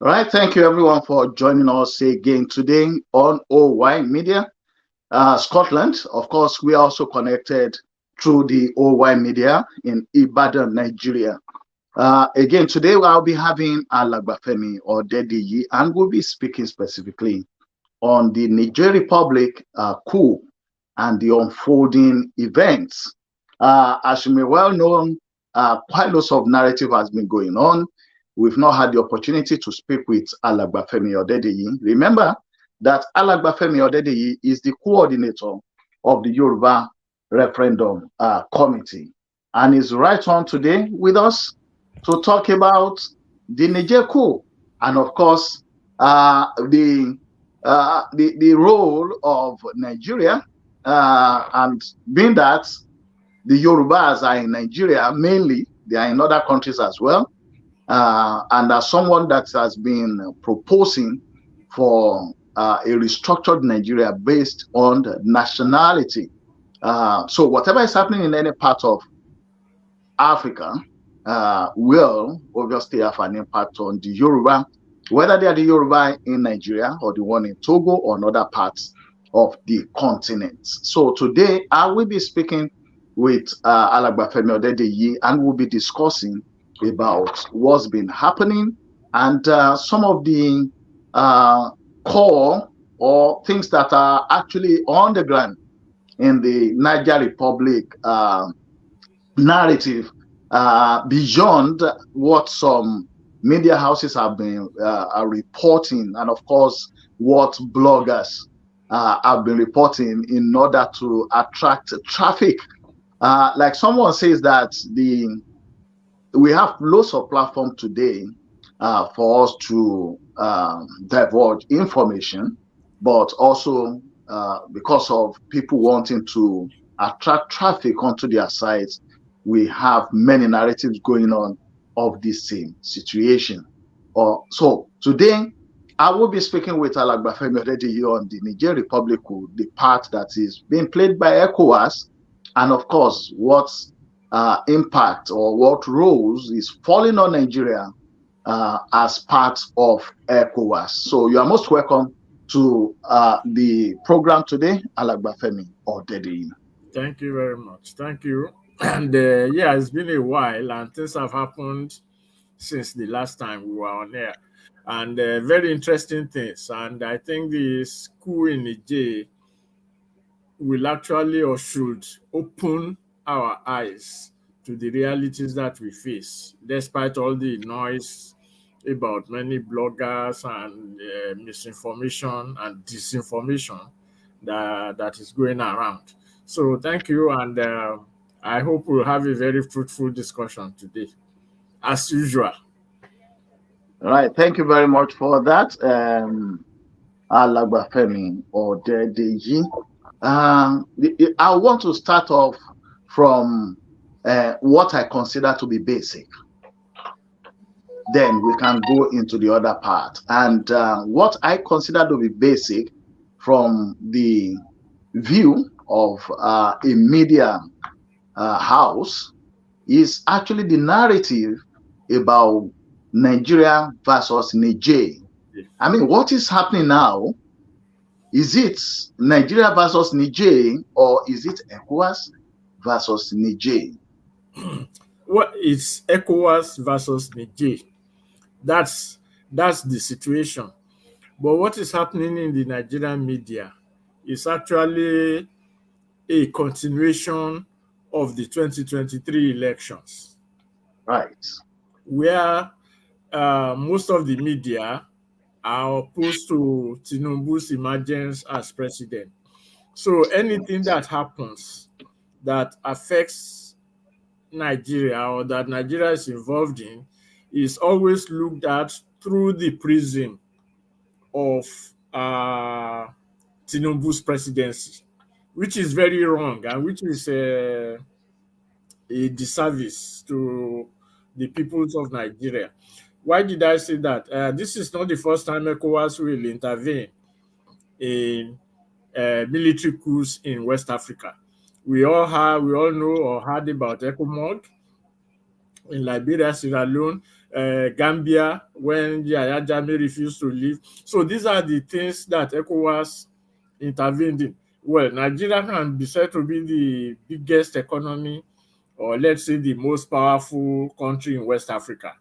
All right, thank you everyone for joining us again today on OY Media Scotland. Of course, we are also connected through the OY Media in Ibadan, Nigeria. Again, today I'll be having Alagba Femi Odedeyi, and we'll be speaking specifically on the Niger Republic coup and the unfolding events. As you may well know, quite lots of narrative has been going on. We've not had the opportunity to speak with Alagba Femi Odedeyi. Remember that Alagba Femi Odedeyi is the coordinator of the Yoruba Referendum Committee, and is right on today with us to talk about the Niger coup and, of course, the role of Nigeria, and being that the Yorubas are in Nigeria mainly, they are in other countries as well. And as someone that has been proposing for a restructured Nigeria based on the nationality. So whatever is happening in any part of Africa will obviously have an impact on the Yoruba, whether they are the Yoruba in Nigeria or the one in Togo or in other parts of the continent. So today I will be speaking with Alagba Femi Odedeyi, and we'll be discussing about what's been happening and some of the core or things that are actually on the ground in the Niger Republic narrative, beyond what some media houses have been are reporting, and of course what bloggers have been reporting in order to attract traffic. Like someone says that we have lots of platform today for us to divulge information, but also because of people wanting to attract traffic onto their sites, we have many narratives going on of the same situation. So today, I will be speaking with Alagba Femi Odedeyi on the Niger Republic, the part that is being played by ECOWAS, and of course, what impact or what roles is falling on Nigeria as part of ECOWAS. So you are most welcome to the program today, Alagba Femi Odedeyi. Thank you very much. Thank you. And yeah, it's been a while, and things have happened since the last time we were on air, and very interesting things. And I think the school in Niger will actually or should open our eyes to the realities that we face, despite all the noise about many bloggers and misinformation and disinformation that is going around. So thank you, and I hope we'll have a very fruitful discussion today, as usual. All right, thank you very much for that, Alagba Femi Odedeyi. I want to start off from what I consider to be basic. Then we can go into the other part. And what I consider to be basic from the view of a media house is actually the narrative about Nigeria versus Niger. I mean, what is happening now? Is it Nigeria versus Niger, or is it ECOWAS versus Niger? What is ECOWAS versus Niger? That's the situation. But what is happening in the Nigerian media is actually a continuation of the 2023 elections. Right. Where most of the media are opposed to Tinubu's emergence as president. So anything that happens that affects Nigeria or that Nigeria is involved in is always looked at through the prism of Tinubu's presidency, which is very wrong and which is a disservice to the peoples of Nigeria. Why did I say that? This is not the first time ECOWAS will intervene in military coups in West Africa. We all know or heard about ECOMOG in Liberia, Sierra Leone, Gambia when Yahya Jammeh refused to leave. So these are the things that ECOWAS intervened in. Well, Nigeria can be said to be the biggest economy, or let's say the most powerful country in West Africa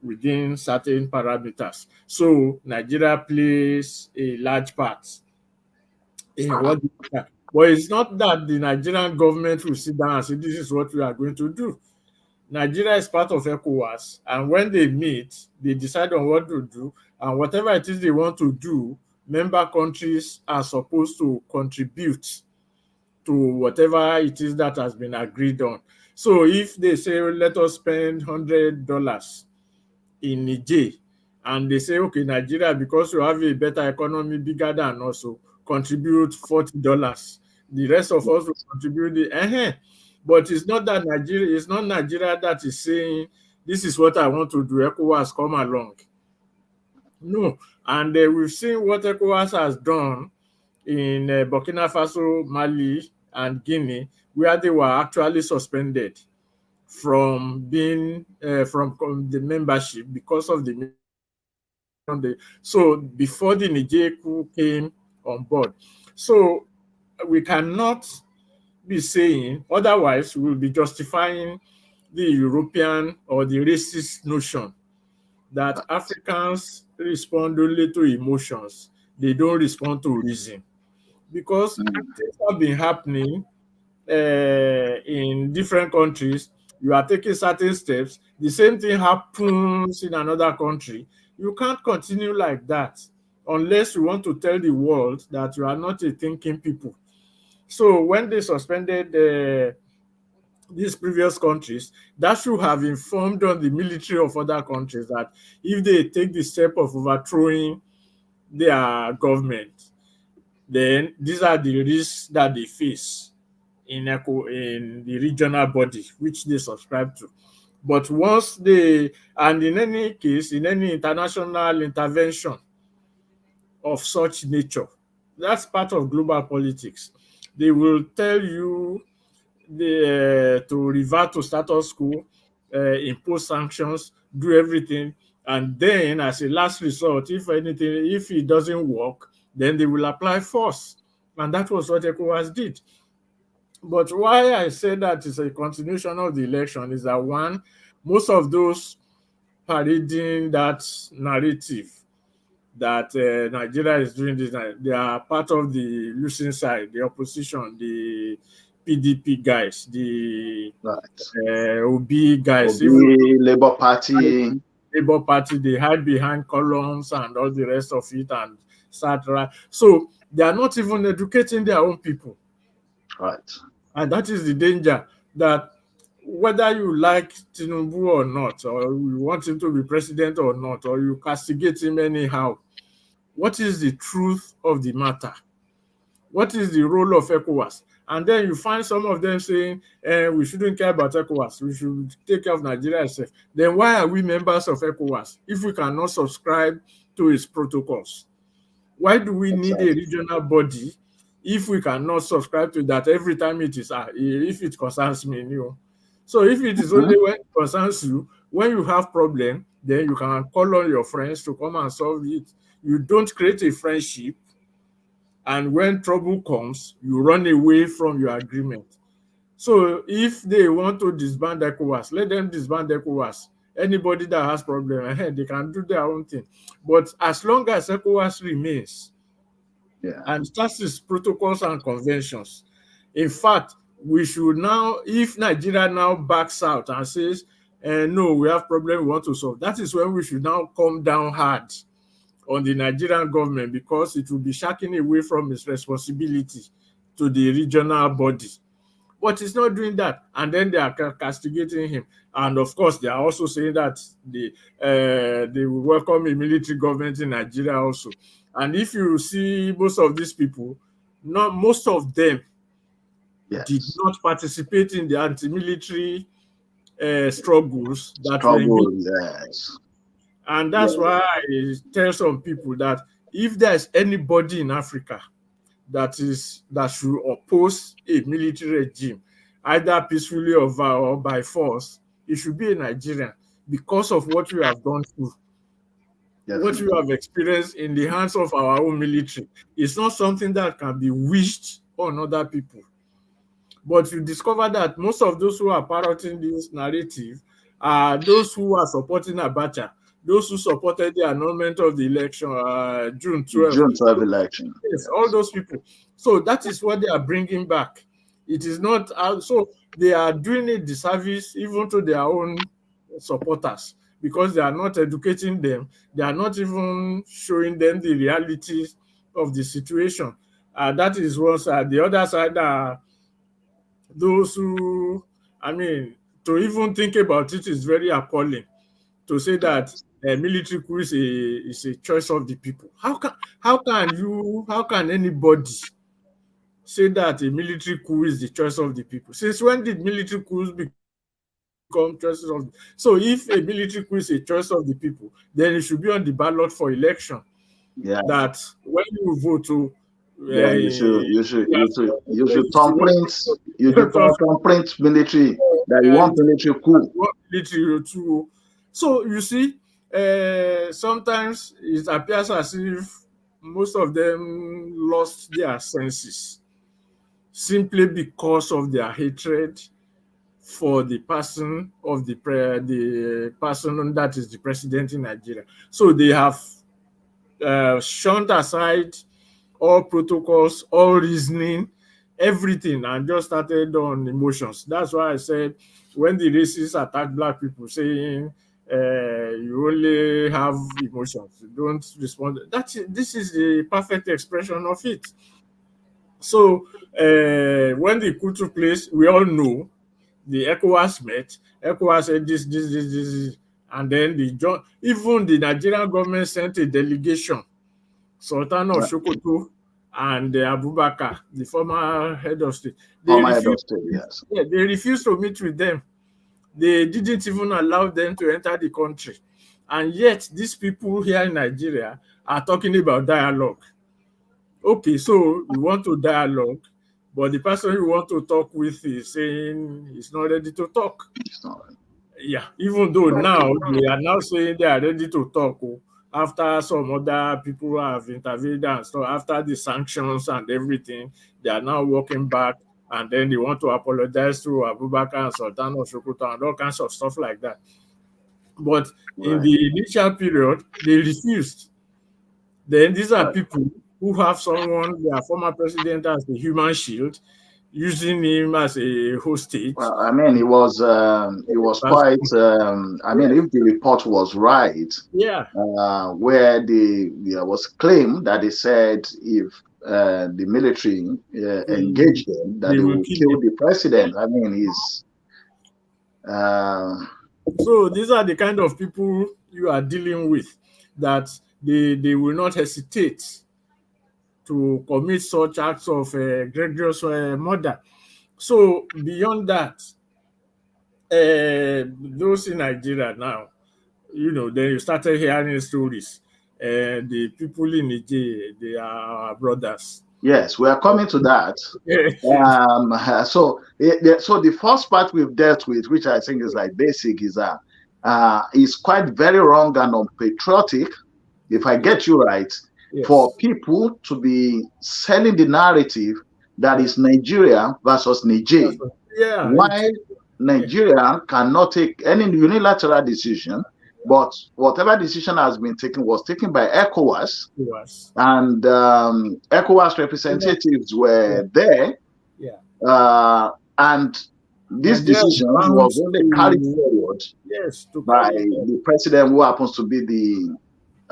within certain parameters. So Nigeria plays a large part in what they are. But it's not that the Nigerian government will sit down and say, this is what we are going to do. Nigeria is part of ECOWAS, and when they meet, they decide on what to do, and whatever it is they want to do, member countries are supposed to contribute to whatever it is that has been agreed on. So if they say, let us spend $100 in Niger, and they say, okay, Nigeria, because you have a better economy, bigger than also, contribute $40. The rest of us will contribute but it's not that Nigeria, it's not Nigeria that is saying, this is what I want to do, ECOWAS, come along. No. And we've seen what ECOWAS has done in Burkina Faso, Mali, and Guinea, where they were actually suspended from being from the membership because of the so before the Niger coup came on board. So we cannot be saying otherwise. We will be justifying the European or the racist notion that Africans respond only to emotions, they don't respond to reason, because things have been happening in different countries. You are taking certain steps, the same thing happens in another country. You can't continue like that unless you want to tell the world that you are not a thinking people. So when they suspended these previous countries, that should have informed on the military of other countries that if they take the step of overthrowing their government, then these are the risks that they face in the regional body which they subscribe to. But once they, and in any case, in any international intervention of such nature, that's part of global politics. They will tell you to revert to status quo, impose sanctions, do everything, and then as a last resort, if anything, if it doesn't work, then they will apply force. And that was what ECOWAS did. But why I say that it's a continuation of the election is that, one, most of those parading that narrative that Nigeria is doing this, they are part of the losing side, the opposition, the PDP guys, the OB guys, Obi, Labour Party. Labour Party, they hide behind columns and all the rest of it and start right. So they are not even educating their own people. Right. And that is the danger, that whether you like Tinubu or not, or you want him to be president or not, or you castigate him anyhow, what is the truth of the matter? What is the role of ECOWAS? And then you find some of them saying, we shouldn't care about ECOWAS, we should take care of Nigeria itself. Then why are we members of ECOWAS if we cannot subscribe to its protocols? Why do we need a regional body if we cannot subscribe to that every time it is, if it concerns me? So if it is only when it concerns you, when you have problem, then you can call on your friends to come and solve it. You don't create a friendship, and when trouble comes, you run away from your agreement. So if they want to disband ECOWAS, let them disband ECOWAS. Anybody that has problem, they can do their own thing. But as long as ECOWAS remains and starts its protocols and conventions, in fact, we should now, if Nigeria now backs out and says, no, we have problem we want to solve, that is when we should now come down hard on the Nigerian government, because it will be shirking away from its responsibility to the regional body. But it's not doing that, and then they are castigating him. And of course, they are also saying that they will welcome a military government in Nigeria also. And if you see most of these people, not most of them did not participate in the anti-military struggles that were and that's why I tell some people that if there's anybody in Africa that should oppose a military regime, either peacefully or by force, it should be a Nigerian. because of what you have gone through, what you Definitely. have experienced in the hands of our own military. It's not something that can be wished on other people. But you discover that most of those who are parroting this narrative are those who are supporting Abacha, those who supported the annulment of the election, June 12th. June 12 election. Yes, all Yes. those people. So that is what they are bringing back. It is not, so they are doing a disservice even to their own supporters, because they are not educating them. They are not even showing them the realities of the situation. That is one side. The other side are those who, I mean, to even think about it is very appalling. To say that Yes. military coup is a choice of the people. How can anybody say that a military coup is the choice of the people? Since when did military coups become choices of? So if a military coup is a choice of the people, then it should be on the ballot for election. That Yeah. when you vote to, Then you should thumbprint thumbprint military that you want military coup. military too. So you see, sometimes it appears as if most of them lost their senses simply because of their hatred for the person of the person that is the president in Nigeria. So they have shunned aside all protocols, all reasoning, everything, and just started on emotions. That's why I said when the racists attack black people, saying you only have emotions, you don't respond. This is the perfect expression of it. So when the coup took place, we all know the ECOWAS met. ECOWAS said this, and then even the Nigerian government sent a delegation, Sultan of Sokoto and Abubakar, the former head of state. They Former head of refused. state, yes. Yeah, they refused to meet with them. They didn't even allow them to enter the country. And yet, these people here in Nigeria are talking about dialogue. Okay, so we want to dialogue, but the person you want to talk with is saying he's not ready to talk. It's not. Yeah, even though now they are now saying they are ready to talk, after some other people have intervened and so after the sanctions and everything, they are now walking back, and then they want to apologize to Abubakar and Sultan of Sokoto and all kinds of stuff like that. But in Right. the initial period, they refused. Then these are Right. people who have someone, their former president, as the human shield, using him as a hostage. Well, I mean, it was quite. I mean, Yes, if the report was right, yeah. where there was claim that they said if the military They, engaged them, that they they will will kill kill him. the Yeah. president. I mean, is uh, So these are the kind of people you are dealing with, that they will not hesitate to commit such acts of egregious murder. So beyond that, those in Nigeria now, then you started hearing stories. The people in Niger, they are our brothers. yes, we are coming to that. So the first part we've dealt with, which I think is like basic, is quite very wrong and unpatriotic, if I Yeah, get you right, for yes. people to be selling the narrative that Yeah. is Nigeria versus Niger, Yeah, why yeah, Nigeria cannot take any unilateral decision, but whatever decision has been taken was taken by ECOWAS, it was. and ECOWAS Yeah, representatives yeah, were there, yeah. and these Nigeria is decisions bound was only carried to, forward yes, to by carry it. the president, who happens to be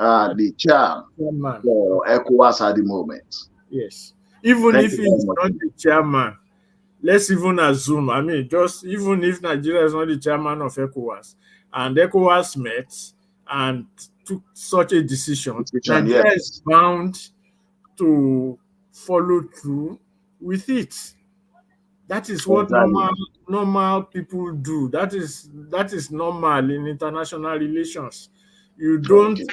Yeah, the chair chairman. for ECOWAS at the moment. Yes. Even Thank if you very he's much. not the chairman, let's even assume, I mean, just even if Nigeria is not the chairman of ECOWAS, and ECOWAS met and took such a decision, Decision, Nigeria is yes, bound to follow through with it. That is what exactly. normal people do. That is normal in international relations. You don't Okay,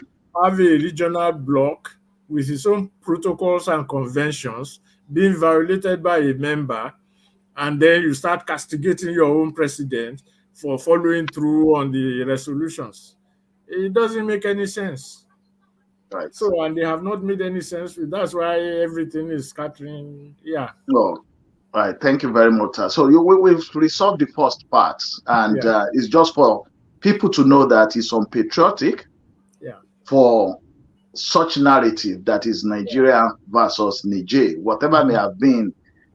have a regional bloc with its own protocols and conventions being violated by a member, and then you start castigating your own president for following through on the resolutions. It doesn't make any sense. Right. So, and they have not made any sense. That's why everything is scattering. Yeah. No. All right. Thank you very much. So we've resolved the first part, and Yeah. it's just for people to know that it's unpatriotic Yeah. for such narrative that is Nigeria versus Niger, whatever may have been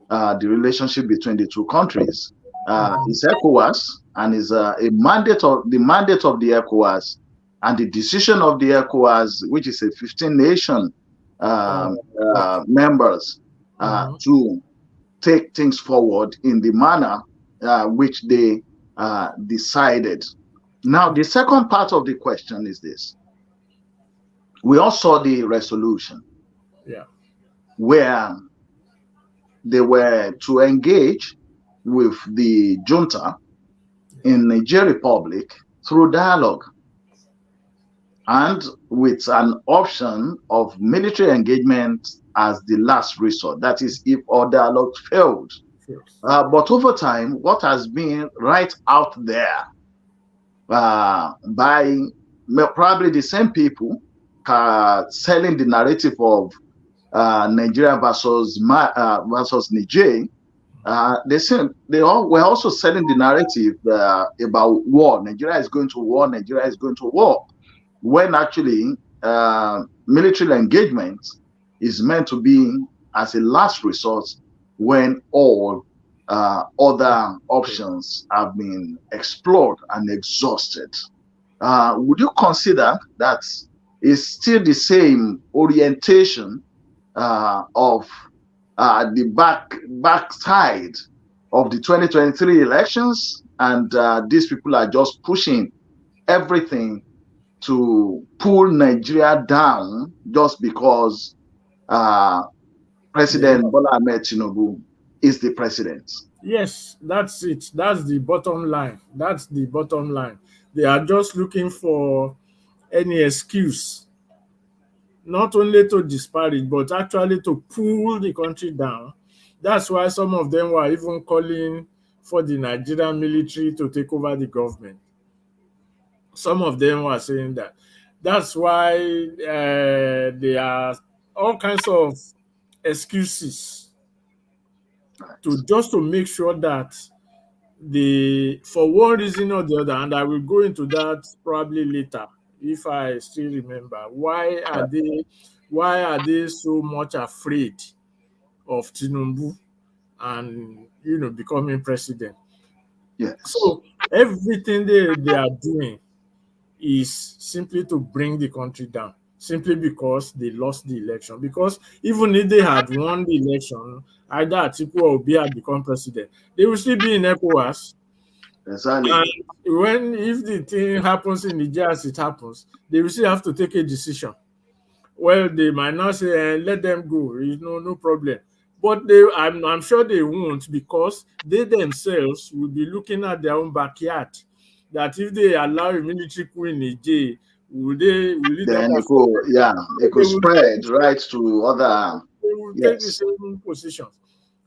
the relationship between the two countries. It's ECOWAS, and is a mandate of the ECOWAS and the decision of the ECOWAS, which is a 15 nation members, to take things forward in the manner which they decided. Now, the second part of the question is this. We all saw the resolution, where they were to engage with the junta in Niger Republic through dialogue, and with an option of military engagement as the last resort. That is, if all dialogue failed. But over time, what has been right out there by probably the same people selling the narrative of Nigeria versus Niger, they all were also selling the narrative about war. Nigeria is going to war. Nigeria is going to war. When actually military engagement is meant to be as a last resort when all other options have been explored and exhausted. Would you consider that is still the same orientation of the backside of the 2023 elections, and these people are just pushing everything to pull Nigeria down just because President Bola Ahmed Tinubu is the president? Yes, that's it. That's the bottom line. That's the bottom line. They are just looking for any excuse, not only to disparage, but actually to pull the country down. That's why some of them were even calling for the Nigerian military to take over the government. Some of them were saying that. That's why there are all kinds of excuses to make sure that for one reason or the other, and I will go into that probably later if I still remember, why are they so much afraid of Tinubu and becoming president? Yes. So everything they are doing is simply to bring the country down, simply because they lost the election. Because even if they had won the election, either Atiku or Obi had become president, they will still be in ECOWAS. Exactly. And if the thing happens in Niger as it happens, they will still have to take a decision. Well, they might not say, let them go, no problem. But I'm sure they won't, because they themselves will be looking at their own backyard. That if they allow a military coup in Niger, will it then not it could spread right to other. They will take the same positions.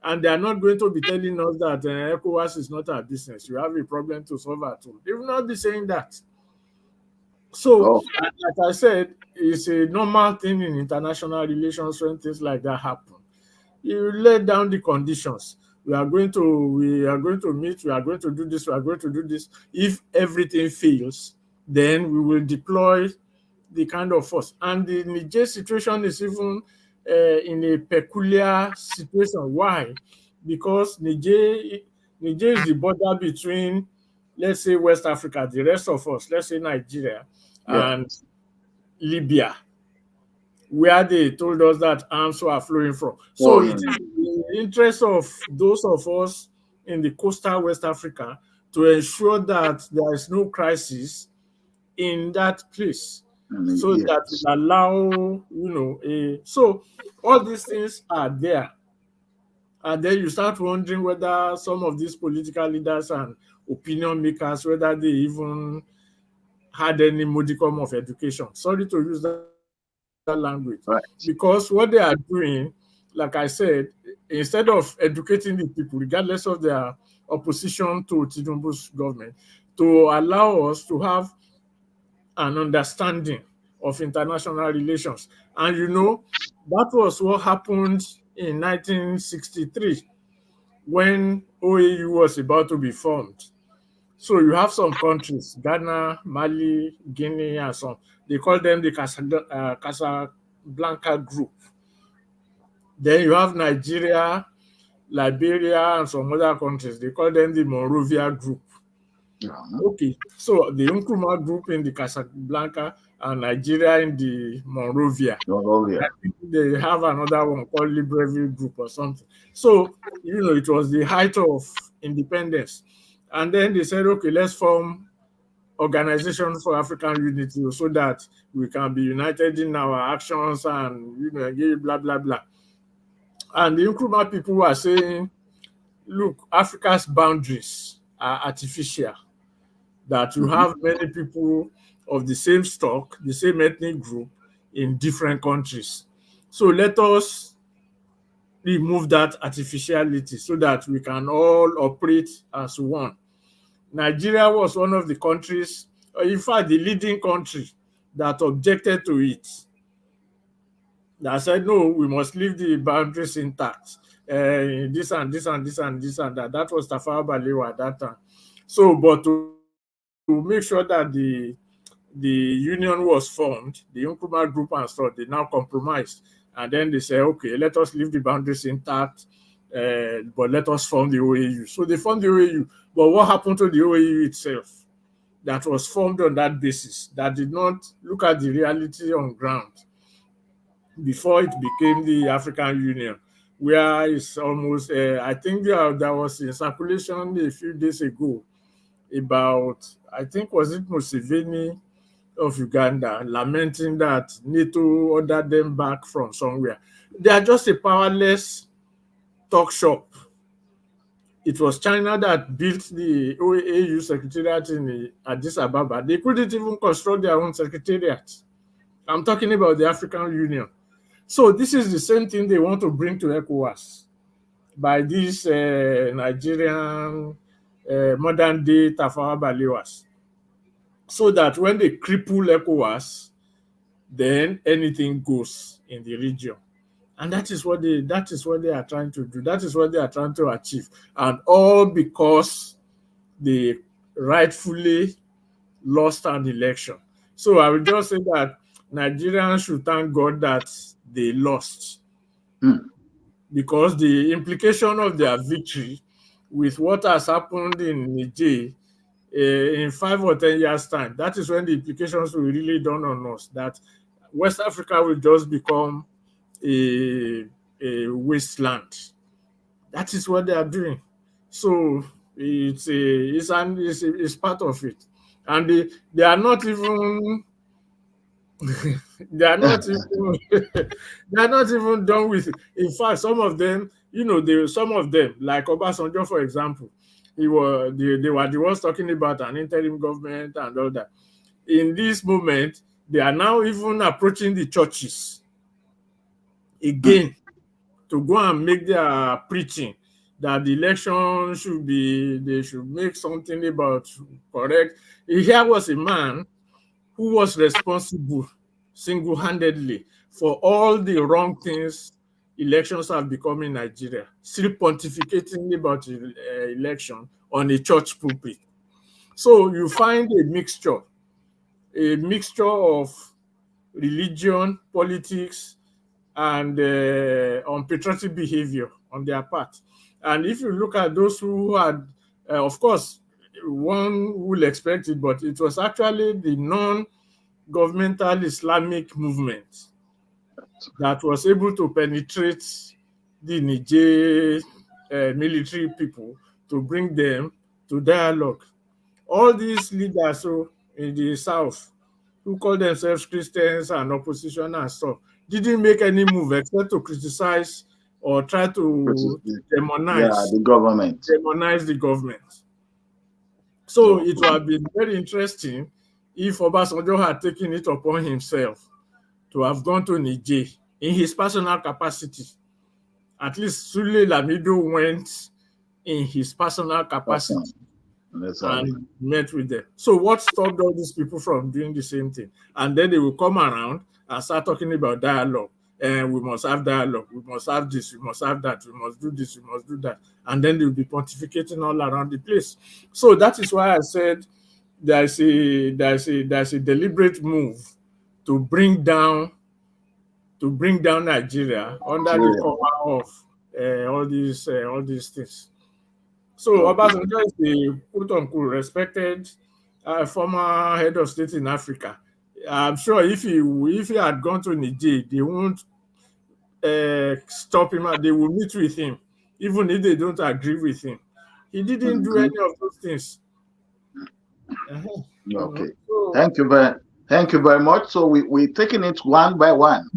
And they are not going to be telling us that ECOWAS is not our business. You have a problem to solve at home. They will not be saying that. So, like I said, it's a normal thing in international relations when things like that happen. You lay down the conditions. We are going to meet, we are going to do this, we are going to do this. If everything fails, then we will deploy the kind of force. And the Niger situation is even in a peculiar situation. Why? Because Niger is the border between, let's say, West Africa, the rest of us, let's say Nigeria, and Libya, where they told us that arms were flowing from. So it is in the interest of those of us in the coastal West Africa to ensure that there is no crisis in that place, so that it allow, so all these things are there. And then you start wondering whether some of these political leaders and opinion makers, whether they even had any modicum of education. Sorry to use that language. Right. Because what they are doing, like I said, instead of educating the people, regardless of their opposition to Tinubu's government, to allow us to have an understanding of international relations. And that was what happened in 1963 when OAU was about to be formed. So you have some countries, Ghana, Mali, Guinea, and some. They call them the Casablanca Group. Then you have Nigeria, Liberia, and some other countries. They call them the Monrovia Group. Yeah. Okay, so the Nkrumah Group in the Casablanca and Nigeria in the Monrovia. Monrovia. I think they have another one called Libreville Group or something. So, it was the height of independence. And then they said, okay, let's form Organization for African Unity so that we can be united in our actions and, blah, blah, blah. And the Nkrumah people were saying, look, Africa's boundaries are artificial, that you have many people of the same stock, the same ethnic group in different countries. So let us remove that artificiality so that we can all operate as one. Nigeria was one of the countries, in fact, the leading country that objected to it. That said, no, we must leave the boundaries intact. This and this and this and this and that. That was Tafawa Balewa at that time. So, but to make sure that the union was formed, the Nkrumah group and stuff, they now compromised. And then they say, okay, let us leave the boundaries intact, but let us form the OAU. So they formed the OAU. But what happened to the OAU itself that was formed on that basis, that did not look at the reality on ground before it became the African Union, where it's almost, I think there was in circulation a few days ago about, I think, was it Museveni of Uganda, lamenting that NATO ordered them back from somewhere. They are just a powerless talk shop. It was China that built the OAU secretariat in Addis Ababa. They couldn't even construct their own secretariat. I'm talking about the African Union. So this is the same thing they want to bring to ECOWAS by these Nigerian modern-day Tafawa Balewas, so that when they cripple ECOWAS, then anything goes in the region. And that is what they are trying to do. That is what they are trying to achieve. And all because they rightfully lost an election. So I will just say that Nigerians should thank God that they lost. Because the implication of their victory with what has happened in Niger in 5 or 10 years' time, that is when the implications will really dawn on us, that West Africa will just become a wasteland. That is what they are doing. So it's part of it. And they are not even they are not even done with it. In fact, some of them, like Obasanjo, for example, they were the ones talking about an interim government and all that. In this moment, they are now even approaching the churches again to go and make their preaching that the election they should make something about correct. Here was a man who was responsible single-handedly for all the wrong things elections have become in Nigeria, still pontificating about election on a church pulpit. So you find a mixture of religion, politics, and unpatriotic behavior on their part. And if you look at those who had, of course, one will expect it, but it was actually the non-governmental Islamic movement that was able to penetrate the Niger military people to bring them to dialogue. All these leaders in the South who call themselves Christians and opposition and stuff didn't make any move except to criticize or try to demonize the government. So it would have been very interesting if Obasanjo had taken it upon himself to have gone to Niger in his personal capacity. At least Sule Lamido went in his personal Awesome. capacity That's and met with them. So what stopped all these people from doing the same thing? And then they will come around and start talking about dialogue. And we must have dialogue. We must have this. We must have that. We must do this. We must do that. And then they'll be pontificating all around the place. So that is why I said there's a deliberate move to bring down Nigeria under the Nigeria. cover of all these things. So Okay. Obasanjo is the quote unquote respected former head of state in Africa. I'm sure if he had gone to Niger, they won't stop him. They will meet with him, even if they don't agree with him. He didn't do Mhm. any of those things. Okay. So Thank you very much. So we're taking it one by one.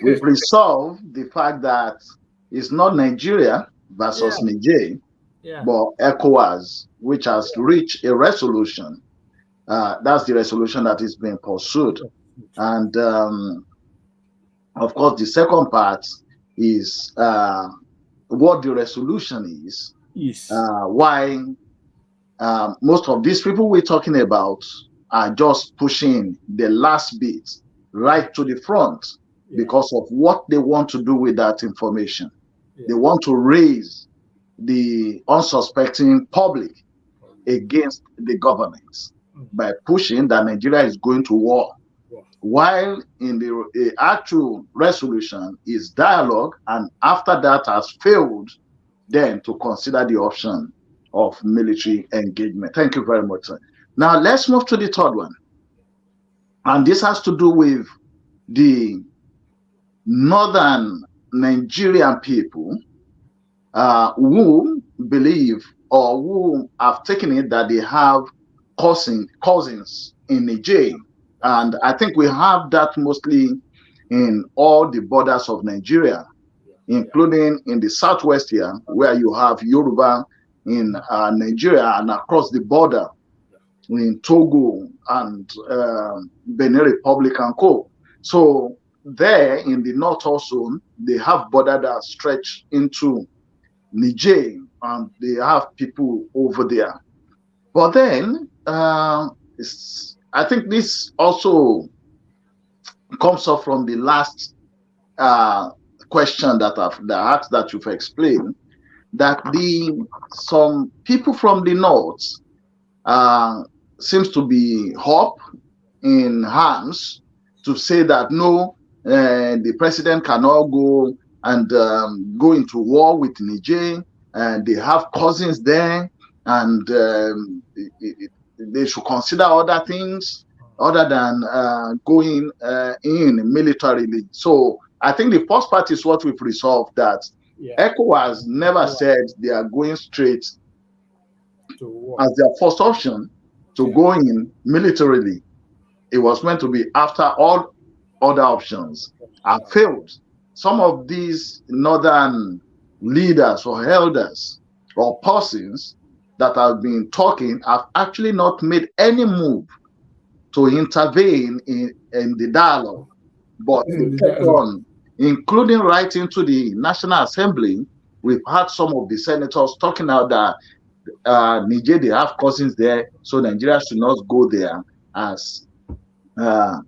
We've resolved the fact that it's not Nigeria yeah, versus Niger, yeah, but ECOWAS, which has reached a resolution. That's the resolution that is being pursued. And of course, the second part is what the resolution is, yes, why most of these people we're talking about are just pushing the last bit right to the front yeah, because of what they want to do with that information. They yeah, want to raise the unsuspecting public against the government by pushing that Nigeria is going to war. wow, While in the actual resolution is dialogue, and after that has failed, then to consider the option of military engagement. Thank you very much, sir. Now let's move to the third one. And this has to do with the northern Nigerian people who believe or who have taken it that they have cousins in Niger. And I think we have that mostly in all the borders of Nigeria, yeah, including in the southwest here, where you have Yoruba in Nigeria and across the border in Togo and Benin Republic and Co. So there in the north also, they have border that stretch into Niger, and they have people over there. But then, I think this also comes up from the last uh, question that you've explained, that the some people from the north uh, seems to be up in arms to say that no, the president cannot go and go into war with Niger, and they have cousins there, and they should consider other things other than going in militarily. So I think the first part is what we've resolved, that yeah, ECOWAS never said they are going straight to war. as their first option to Yeah, go in militarily. It was meant to be after all other options have failed. Some of these northern leaders or elders or persons that have been talking have actually not made any move to intervene in the dialogue, but they kept on, including right into the National Assembly. We've had some of the senators talking out that Niger, they have cousins there, so Nigeria should not go there as uh,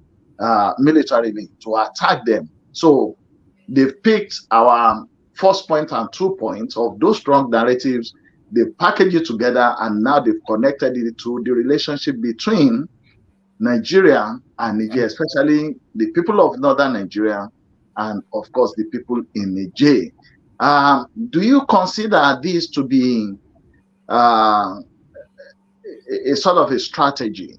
militarily to attack them. So they've picked our first point and 2 points of those strong narratives, they've packaged it together, and now they've connected it to the relationship between Nigeria and Niger, especially the people of northern Nigeria and, of course, the people in Niger. Do you consider this to be uh, a sort of a strategy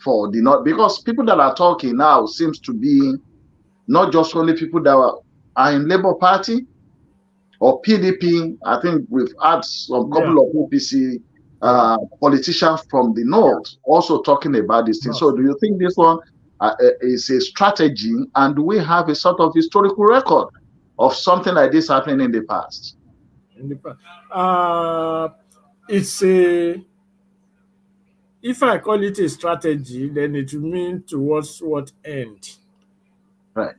for the North? Because people that are talking now seems to be not just only people that are in Labour Party or PDP. I think we've had some yeah, couple of OPC yeah. politicians from the North also talking about this thing. Not So do you think this one is a strategy, and do we have a sort of historical record of something like this happening in the past? in the past. It's a if I call it a strategy, then it will mean towards what end? Right.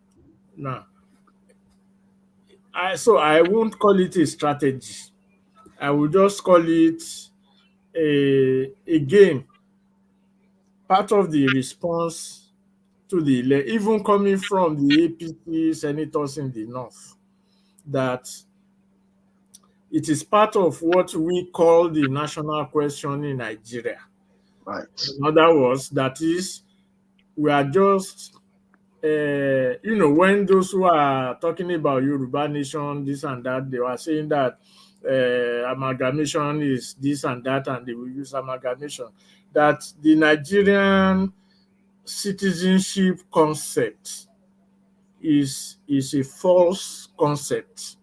Now, I won't call it a strategy. I would just call it again part of the response to the even coming from the APC senators in the north, that it is part of what we call the national question in Nigeria. Right. In other words, that is, we are just, when those who are talking about Yoruba nation, this and that, they were saying that amalgamation is this and that, and they will use amalgamation. That the Nigerian citizenship concept is a false concept,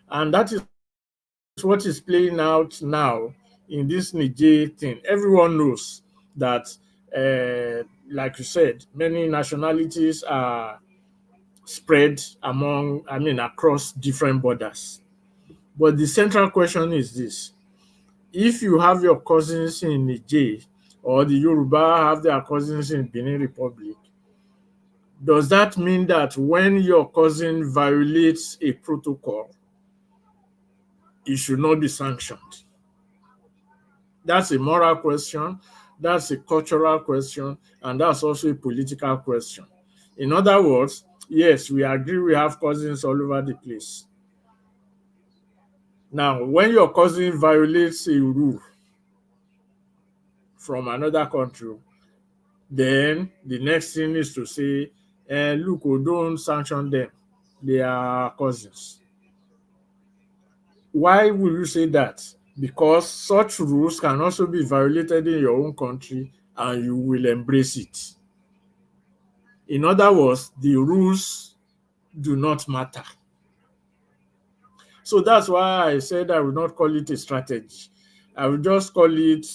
and that is what is playing out now in this Niger thing. Everyone knows that, like you said, many nationalities are spread across different borders. But the central question is this: if you have your cousins in Niger, or the Yoruba have their cousins in Benin Republic, does that mean that when your cousin violates a protocol, it should not be sanctioned? That's a moral question, that's a cultural question, and that's also a political question. In other words, yes, we agree we have cousins all over the place. Now, when your cousin violates a rule from another country, then the next thing is to say, look, we don't sanction them. They are cousins. Why will you say that? Because such rules can also be violated in your own country and you will embrace it. In other words, the rules do not matter. So that's why I said I would not call it a strategy. I would just call it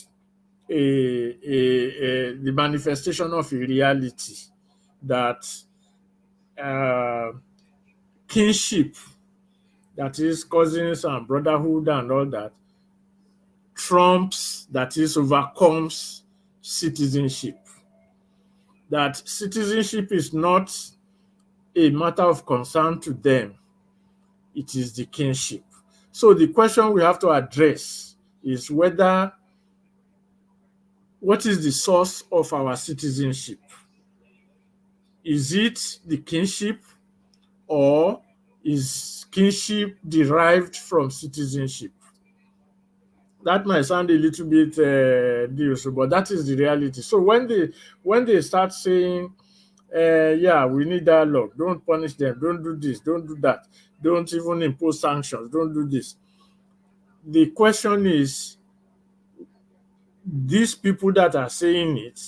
the manifestation of a reality that uh, kinship, that is cousins and brotherhood and all that, trumps, that is overcomes citizenship. That citizenship is not a matter of concern to them, it is the kinship. So the question we have to address is whether, what is the source of our citizenship? Is it the kinship, or is kinship derived from citizenship? That might sound a little bit deals, but that is the reality. So when they start saying, yeah, we need dialogue, don't punish them, don't do this, don't do that, don't even impose sanctions, don't do this. The question is, these people that are saying it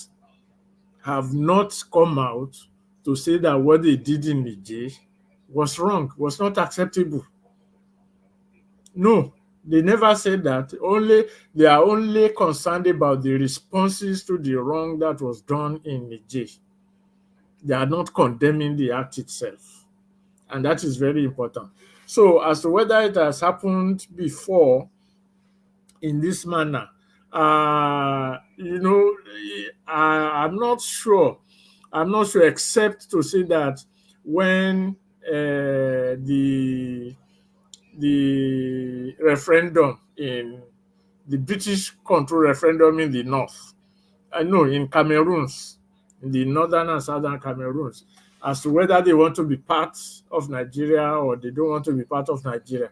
have not come out to say that what they did in Niger was wrong, was not acceptable. No, they never said that. Only they are only concerned about the responses to the wrong that was done in Niger. They are not condemning the act itself, and that is very important. So, as to whether it has happened before in this manner, I'm not sure. I'm not sure, except to say that when the referendum in the British control referendum in the north, I know in Cameroons, in the northern and southern Cameroons, as to whether they want to be part of Nigeria or they don't want to be part of Nigeria.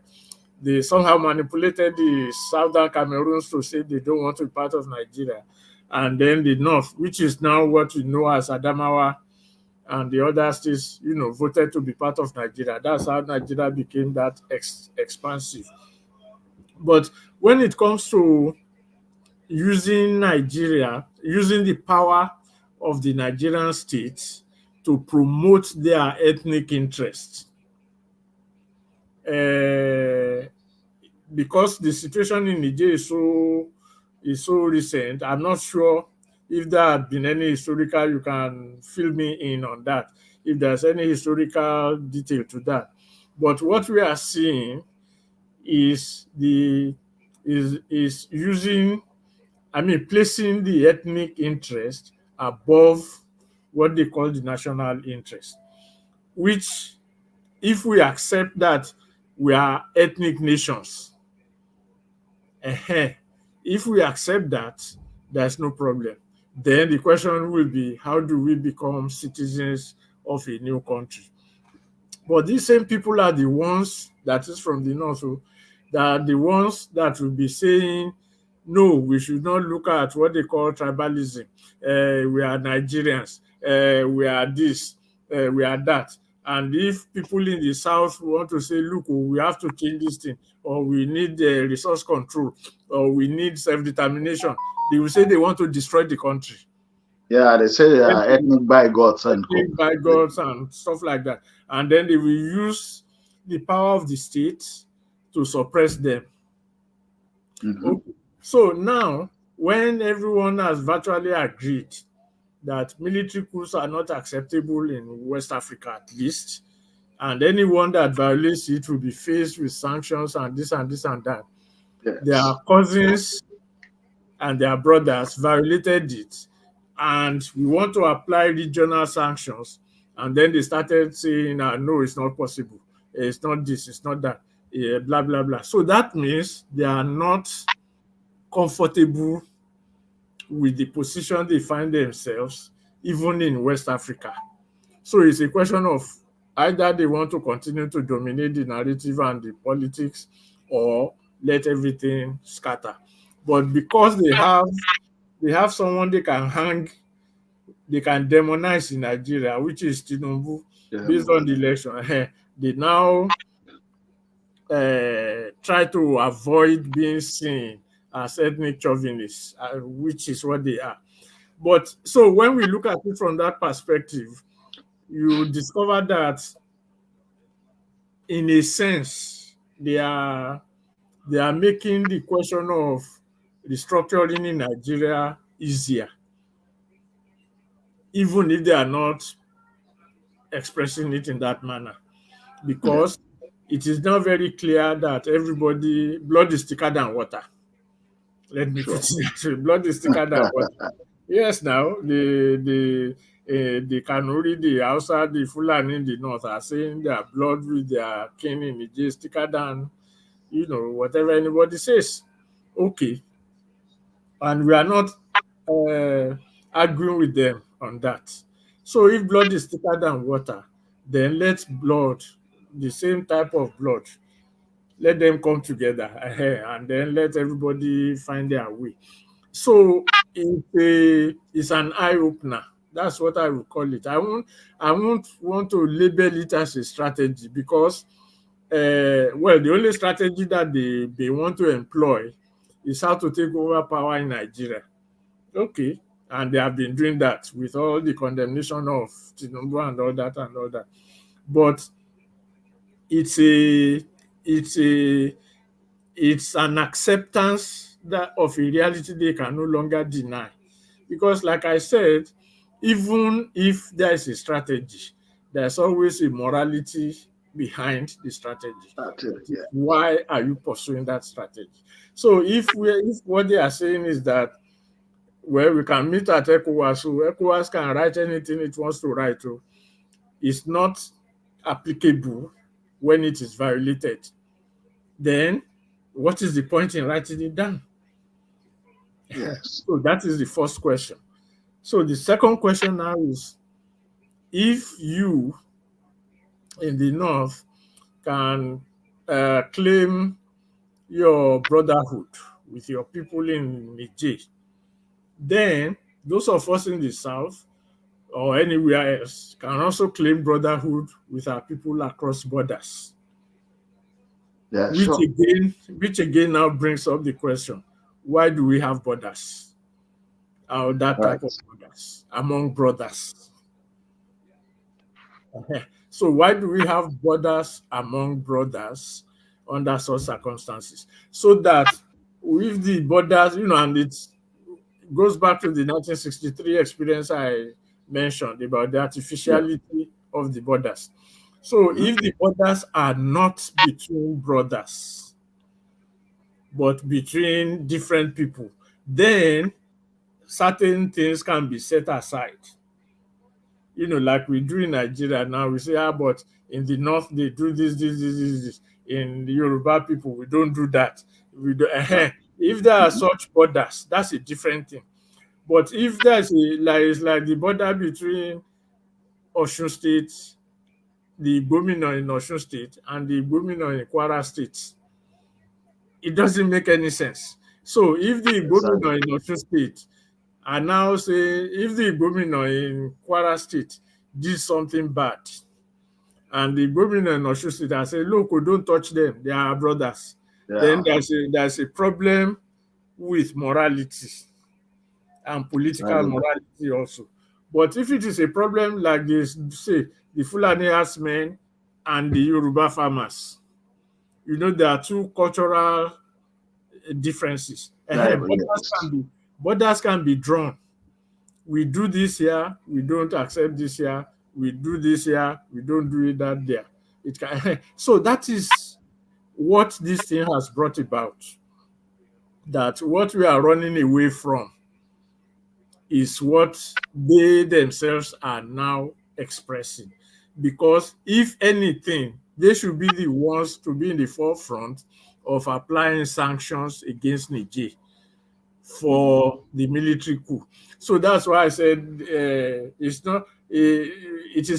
They somehow manipulated the southern Cameroons to say they don't want to be part of Nigeria. And then the north, which is now what we know as Adamawa, and the other states, voted to be part of Nigeria. That's how Nigeria became that expansive. But when it comes to using Nigeria, using the power of the Nigerian state to promote their ethnic interests, because the situation in Niger is so recent, I'm not sure if there had been any historical, you can fill me in on that, if there's any historical detail to that. But what we are seeing is using, placing the ethnic interest above what they call the national interest, which, if we accept that we are ethnic nations, If we accept that, there's no problem. Then the question will be, how do we become citizens of a new country? But these same people are the ones that is from the north, that are the ones that will be saying, no, we should not look at what they call tribalism. We are Nigerians. We are this. We are that. And if people in the south want to say, look, we have to change this thing, or we need resource control, or we need self-determination, they will say they want to destroy the country. Yeah, they say ethnic bigots and co. Ethnic bigots and stuff like that. And then they will use the power of the state to suppress them. Mm-hmm. Okay. So now, when everyone has virtually agreed that military coups are not acceptable in West Africa, at least, and anyone that violates it will be faced with sanctions and this and this and that. Their Yes. cousins and their brothers violated it, and we want to apply regional sanctions. And then they started saying, no, it's not possible. It's not this, it's not that, blah, blah, blah. So that means they are not comfortable with the position they find themselves, even in West Africa. So it's a question of either they want to continue to dominate the narrative and the politics, or let everything scatter. But because they have someone they can hang, they can demonize in Nigeria, which is Tinubu, Yeah. based on the election. They now try to avoid being seen as ethnic chauvinists, which is what they are. But so when we look at it from that perspective, you discover that in a sense they are making the question of restructuring in Nigeria easier, even if they are not expressing it in that manner, Yeah. because it is now very clear that everybody, blood is thicker than water. Let me put Sure. it that way. Blood is thicker than water. Yes, now the Kanuri, the Hausa, the Fulani in the north are saying their blood with their kin in Niger is thicker than whatever anybody says. Okay, and we are not arguing with them on that. So if blood is thicker than water, then let blood, the same type of blood, let them come together, and then let everybody find their way. So it's an eye opener. That's what I would call it. I won't want to label it as a strategy, because well, the only strategy that they want to employ is how to take over power in Nigeria. Okay. And they have been doing that with all the condemnation of Tinubu and all that and all that. But it's a it's a it's an acceptance that of a reality they can no longer deny. Because like I said, even if there is a strategy, there's always a morality behind the strategy. That is, Yeah. why are you pursuing that strategy? So if what they are saying is that, well, we can meet at ECOWAS, so ECOWAS can write anything it wants to write to, it's not applicable when it is violated, then what is the point in writing it down? Yes. So that is the first question. So the second question now is, if you in the north can claim your brotherhood with your people in Niger, then those of us in the south or anywhere else can also claim brotherhood with our people across borders, Yeah. which Sure. again, which again now brings up the question: why do we have borders? Or that type Right. of borders among brothers? So why do we have borders among brothers under such circumstances? So that with the borders, and it goes back to the 1963 experience I mentioned about the Yeah. artificiality of the borders. So Mhm. if the borders are not between brothers, but between different people, then certain things can be set aside. Like we do in Nigeria now, we say, but in the north they do this, this, this, this, this. In the Yoruba people, we don't do that. We do, Right. If there are such borders, that's a different thing. But if there's it's like the border between Osun State, the Gomina in Osun State, and the Gomina in Kwara State, it doesn't make any sense. So if the Exactly. Gomina in Osun State are now saying, if the Gomina in Kwara State did something bad, and the Gomina in Osun State are saying, look, we don't touch them, they are our brothers, then Yeah. there's a problem with morality and political Very. morality also. But if it is a problem like this, say the Fulani herdsmen and the Yoruba farmers, there are two cultural differences. Yes. Borders can be drawn. We do this here, we don't accept this here. We do this here, we don't do it that there. It can, so that is what this thing has brought about. That what we are running away from is what they themselves are now expressing. Because if anything, they should be the ones to be in the forefront of applying sanctions against Niger for the military coup. So that's why I said it is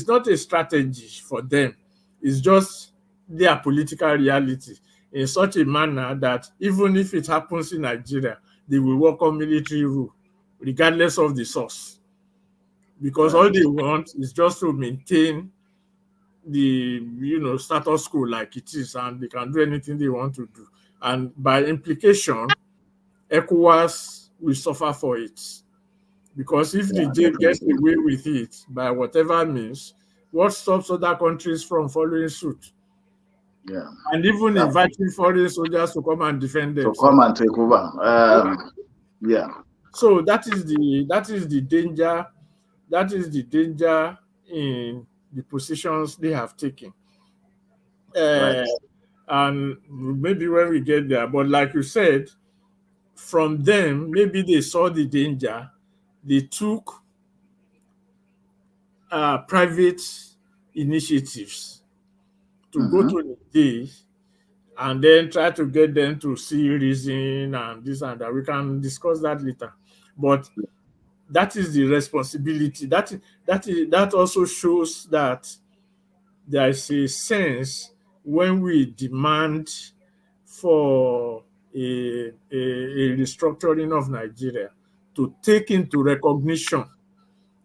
not a strategy for them. It's just their political reality in such a manner that even if it happens in Nigeria, they will welcome military rule regardless of the source, because all Right. they want is just to maintain the status quo like it is, and they can do anything they want to do. And by implication, ECOWAS will suffer for it, because if the Yeah, J gets definitely. away with it by whatever means, what stops other countries from following suit Yeah. and even Yeah. inviting foreign soldiers to come and defend To come themselves? and take over. Yeah. So that is the danger. That is the danger in the positions they have taken. Right. Uh, and maybe when we get there, but like you said, from them, maybe they saw the danger. They took private initiatives to go Mm-hmm. to the day and then try to get them to see reason and this and that. We can discuss that later. But that is the responsibility. That also shows that there is a sense when we demand for a restructuring of Nigeria to take into recognition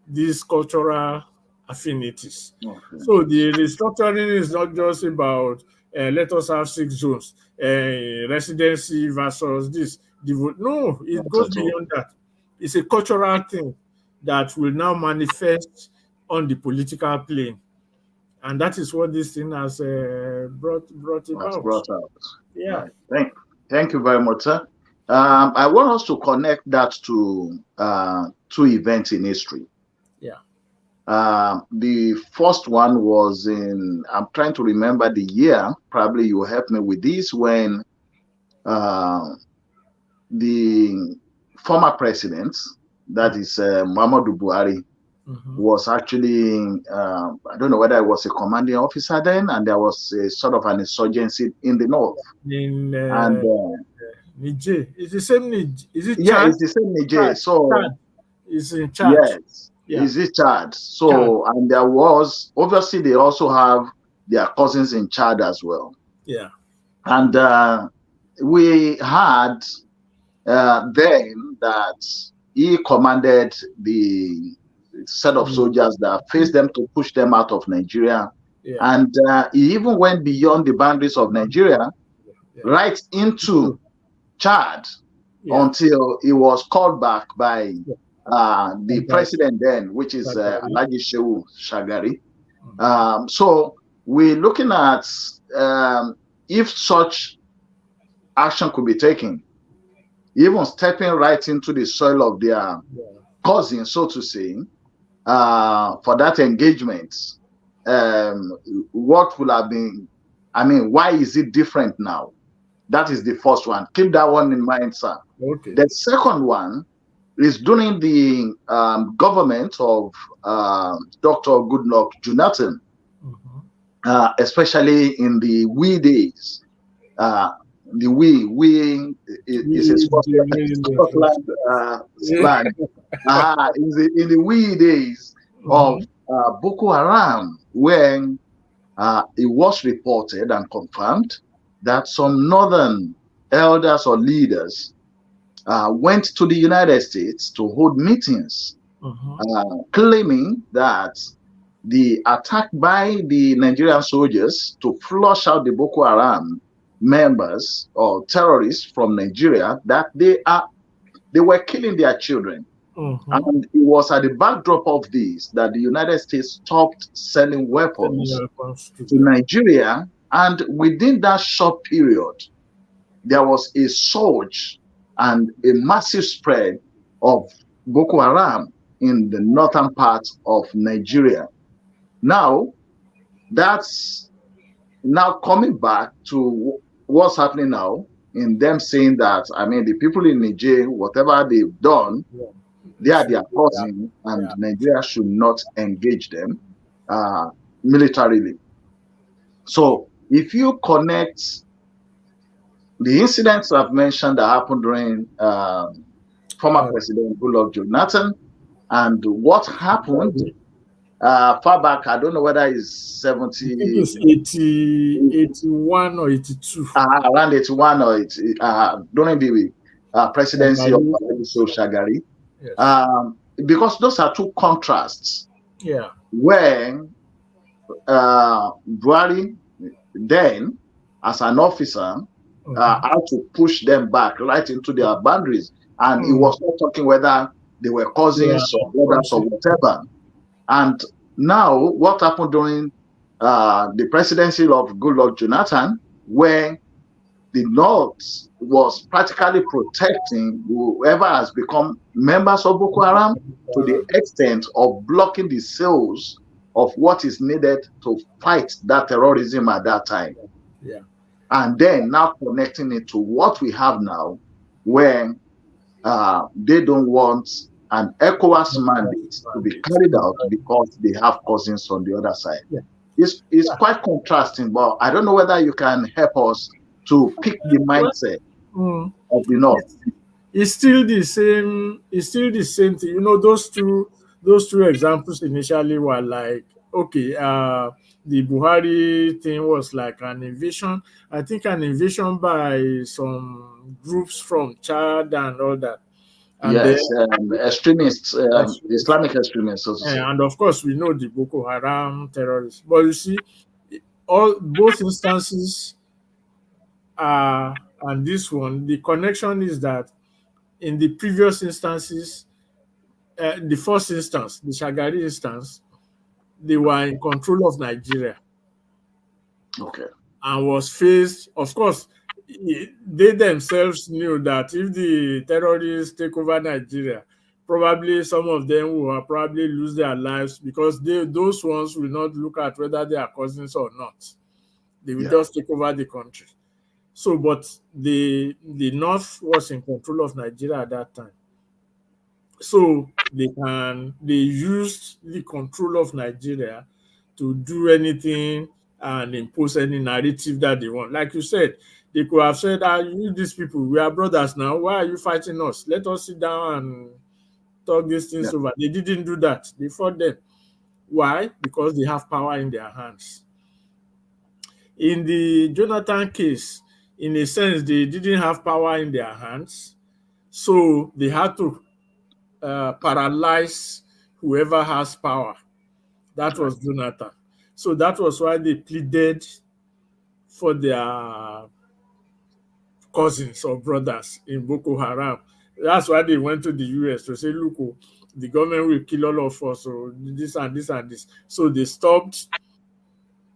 these cultural affinities. Okay. So the restructuring is not just about let us have 6 zones, residency versus this. No, it Not goes at all. beyond that. It's a cultural thing that will now manifest on the political plane, and that is what this thing has brought Was about. brought out. Yeah, Right. Thank you very much, sir. I want us to connect that to two events in history. yeah. The first one was I'm trying to remember the year, probably you will help me with this, when uh, the former president, that is Muhammadu Buhari, Mhm. was actually, I don't know whether it was a commanding officer then, and there was a sort of an insurgency in the north. In And Niger, it's the same Niger. Is it yeah, Chad? it's the same Niger. Chad. So, Chad is in Chad. yes, Yeah, is it Chad? Chad. So, and there was, obviously, they also have their cousins in Chad as well. Yeah. And we had then that he commanded the set of soldiers that faced them to push them out of Nigeria. Yeah. And he even went beyond the boundaries of Nigeria, Yeah. right into Chad, Yeah. until he was called back by Yeah. the president then, which is Shagari. Alhaji Shehu Shagari. Mhm. So we're looking at if such action could be taken, even stepping right into the soil of their Yeah. cousin, so to say, for that engagement. What will have been, I mean, why is it different now? That is the first one. Keep that one in mind, sir. Okay. The second one is during the government of Dr. Goodluck Jonathan, Mhm. especially in the wee days, the we is a Scotland slang. In the wee days of Boko Haram, when it was reported and confirmed that some northern elders or leaders went to the United States to hold meetings, claiming that the attack by the Nigerian soldiers to flush out the Boko Haram members or terrorists from Nigeria, that they were killing their children. And it was at the backdrop of this that the United States stopped selling weapons to Nigeria. And within that short period, there was a surge and a massive spread of Boko Haram in the northern part of Nigeria. Now, that's now coming back to what's happening now, in them saying that, I mean, the people in Niger, whatever they've done, they are their cousin, and Nigeria should not engage them militarily. So if you connect the incidents I've mentioned that happened during former President Goodluck Jonathan and what happened far back, I don't know whether it's 70. I think it's 81 or 82. Around 81 or during the presidency of Shagari. Yes. Because those are two contrasts. Yeah. Where Buhari then, as an officer, had to push them back right into their boundaries. And he was not talking whether they were cousins or brothers or whatever. And now, what happened during the presidency of Goodluck Jonathan, where the North was practically protecting whoever has become members of Boko Haram to the extent of blocking the sales of what is needed to fight that terrorism at that time. Yeah. And then now connecting it to what we have now, where they don't want an ECOWAS mandate to be carried out because they have cousins on the other side. Yeah. It's quite contrasting, but I don't know whether you can help us to pick the mindset of the North. It's still the same. It's still the same thing. You know, those two examples initially were like, okay, the Buhari thing was like an invasion. I think an invasion by some groups from Chad and all that. And yes, extremists, Islamic extremists. And of course, we know the Boko Haram terrorists. But you see, both instances and this one, the connection is that in the previous instances, the first instance, the Shagari instance, they were in control of Nigeria. Okay. And was faced, of course, they themselves knew that if the terrorists take over Nigeria, probably some of them will probably lose their lives because those ones will not look at whether they are cousins or not. They will just take over the country. So, but the North was in control of Nigeria at that time. So they used the control of Nigeria to do anything and impose any narrative that they want. Like you said, they could have said, you these people, we are brothers now. Why are you fighting us? Let us sit down and talk these things over. They didn't do that. They fought them. Why? Because they have power in their hands. In the Jonathan case, in a sense, they didn't have power in their hands. So they had to paralyze whoever has power. That was Jonathan. So that was why they pleaded for their cousins or brothers in Boko Haram. That's why they went to the US to say, look, the government will kill all of us, so this and this and this. So they stopped,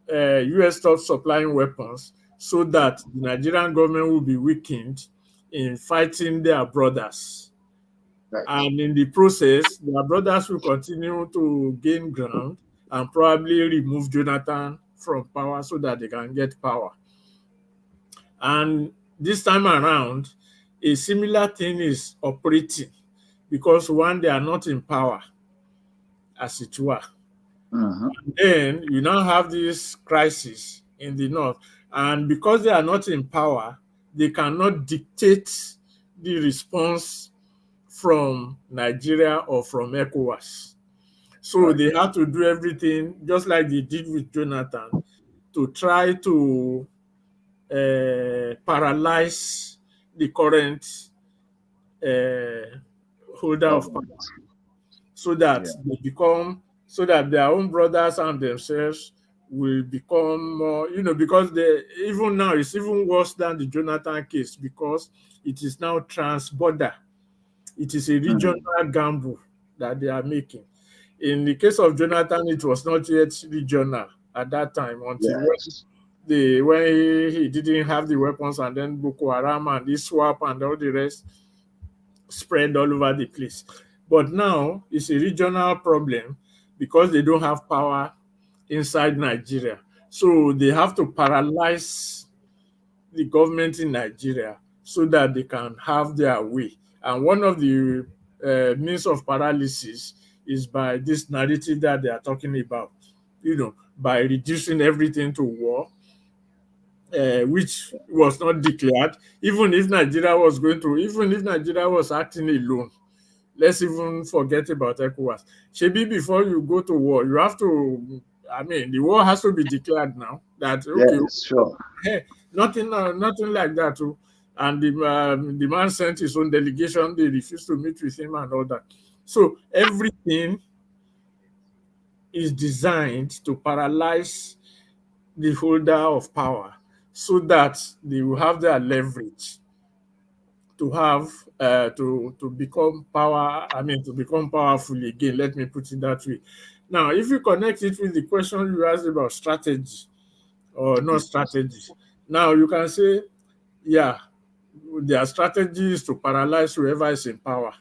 US stopped supplying weapons so that the Nigerian government will be weakened in fighting their brothers. Right. And in the process, their brothers will continue to gain ground and probably remove Jonathan from power so that they can get power. And this time around, a similar thing is operating because one, they are not in power, as it were. And then you now have this crisis in the North. And because they are not in power, they cannot dictate the response from Nigeria or from ECOWAS. So Right. they had to do everything just like they did with Jonathan to try to paralyze the current uh, holder of power, Government. so that Yeah. they become, so that their own brothers and themselves will become more, because they, even now it's even worse than the Jonathan case, because it is now trans-border. It is a regional Mm. gamble that they are making. In the case of Jonathan, it was not yet regional at that time, until Yes. when he didn't have the weapons, and then Boko Haram and ISWAP and all the rest spread all over the place. But now it's a regional problem because they don't have power inside Nigeria. So they have to paralyze the government in Nigeria so that they can have their way. And one of the means of paralysis is by this narrative that they are talking about, by reducing everything to war, which was not declared. Even if Nigeria was acting alone, let's even forget about ECOWAS. Shebi, before you go to war, you have to, I mean, the war has to be declared now. That, okay, Yes. Sure. hey, nothing like that. Oh. And the man sent his own delegation. They refused to meet with him and all that. So everything is designed to paralyze the holder of power so that they will have their leverage to have to become power. I mean, to become powerful again. Let me put it that way. Now, if you connect it with the question you asked about strategy or not Yes. strategy, now you can say, yeah, their strategy is to paralyze whoever is in power.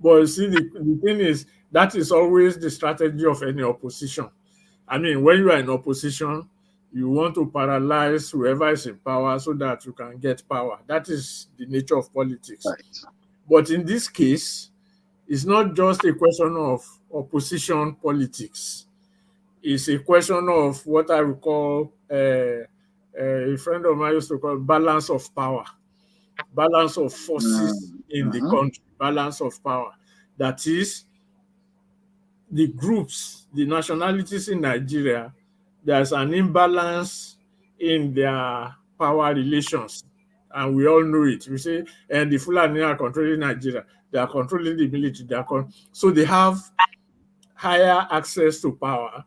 But you see, the thing is, that is always the strategy of any opposition. I mean, when you are in opposition, you want to paralyze whoever is in power so that you can get power. That is the nature of politics. Right. But in this case, it's not just a question of opposition politics. It's a question of what I would call a friend of mine used to call balance of power, balance of forces Mm. in the Mhm. country, balance of power. That is, the groups, the nationalities in Nigeria, there's an imbalance in their power relations. And we all know it. We say, and the Fulani are controlling Nigeria, they are controlling the military, so they have higher access to power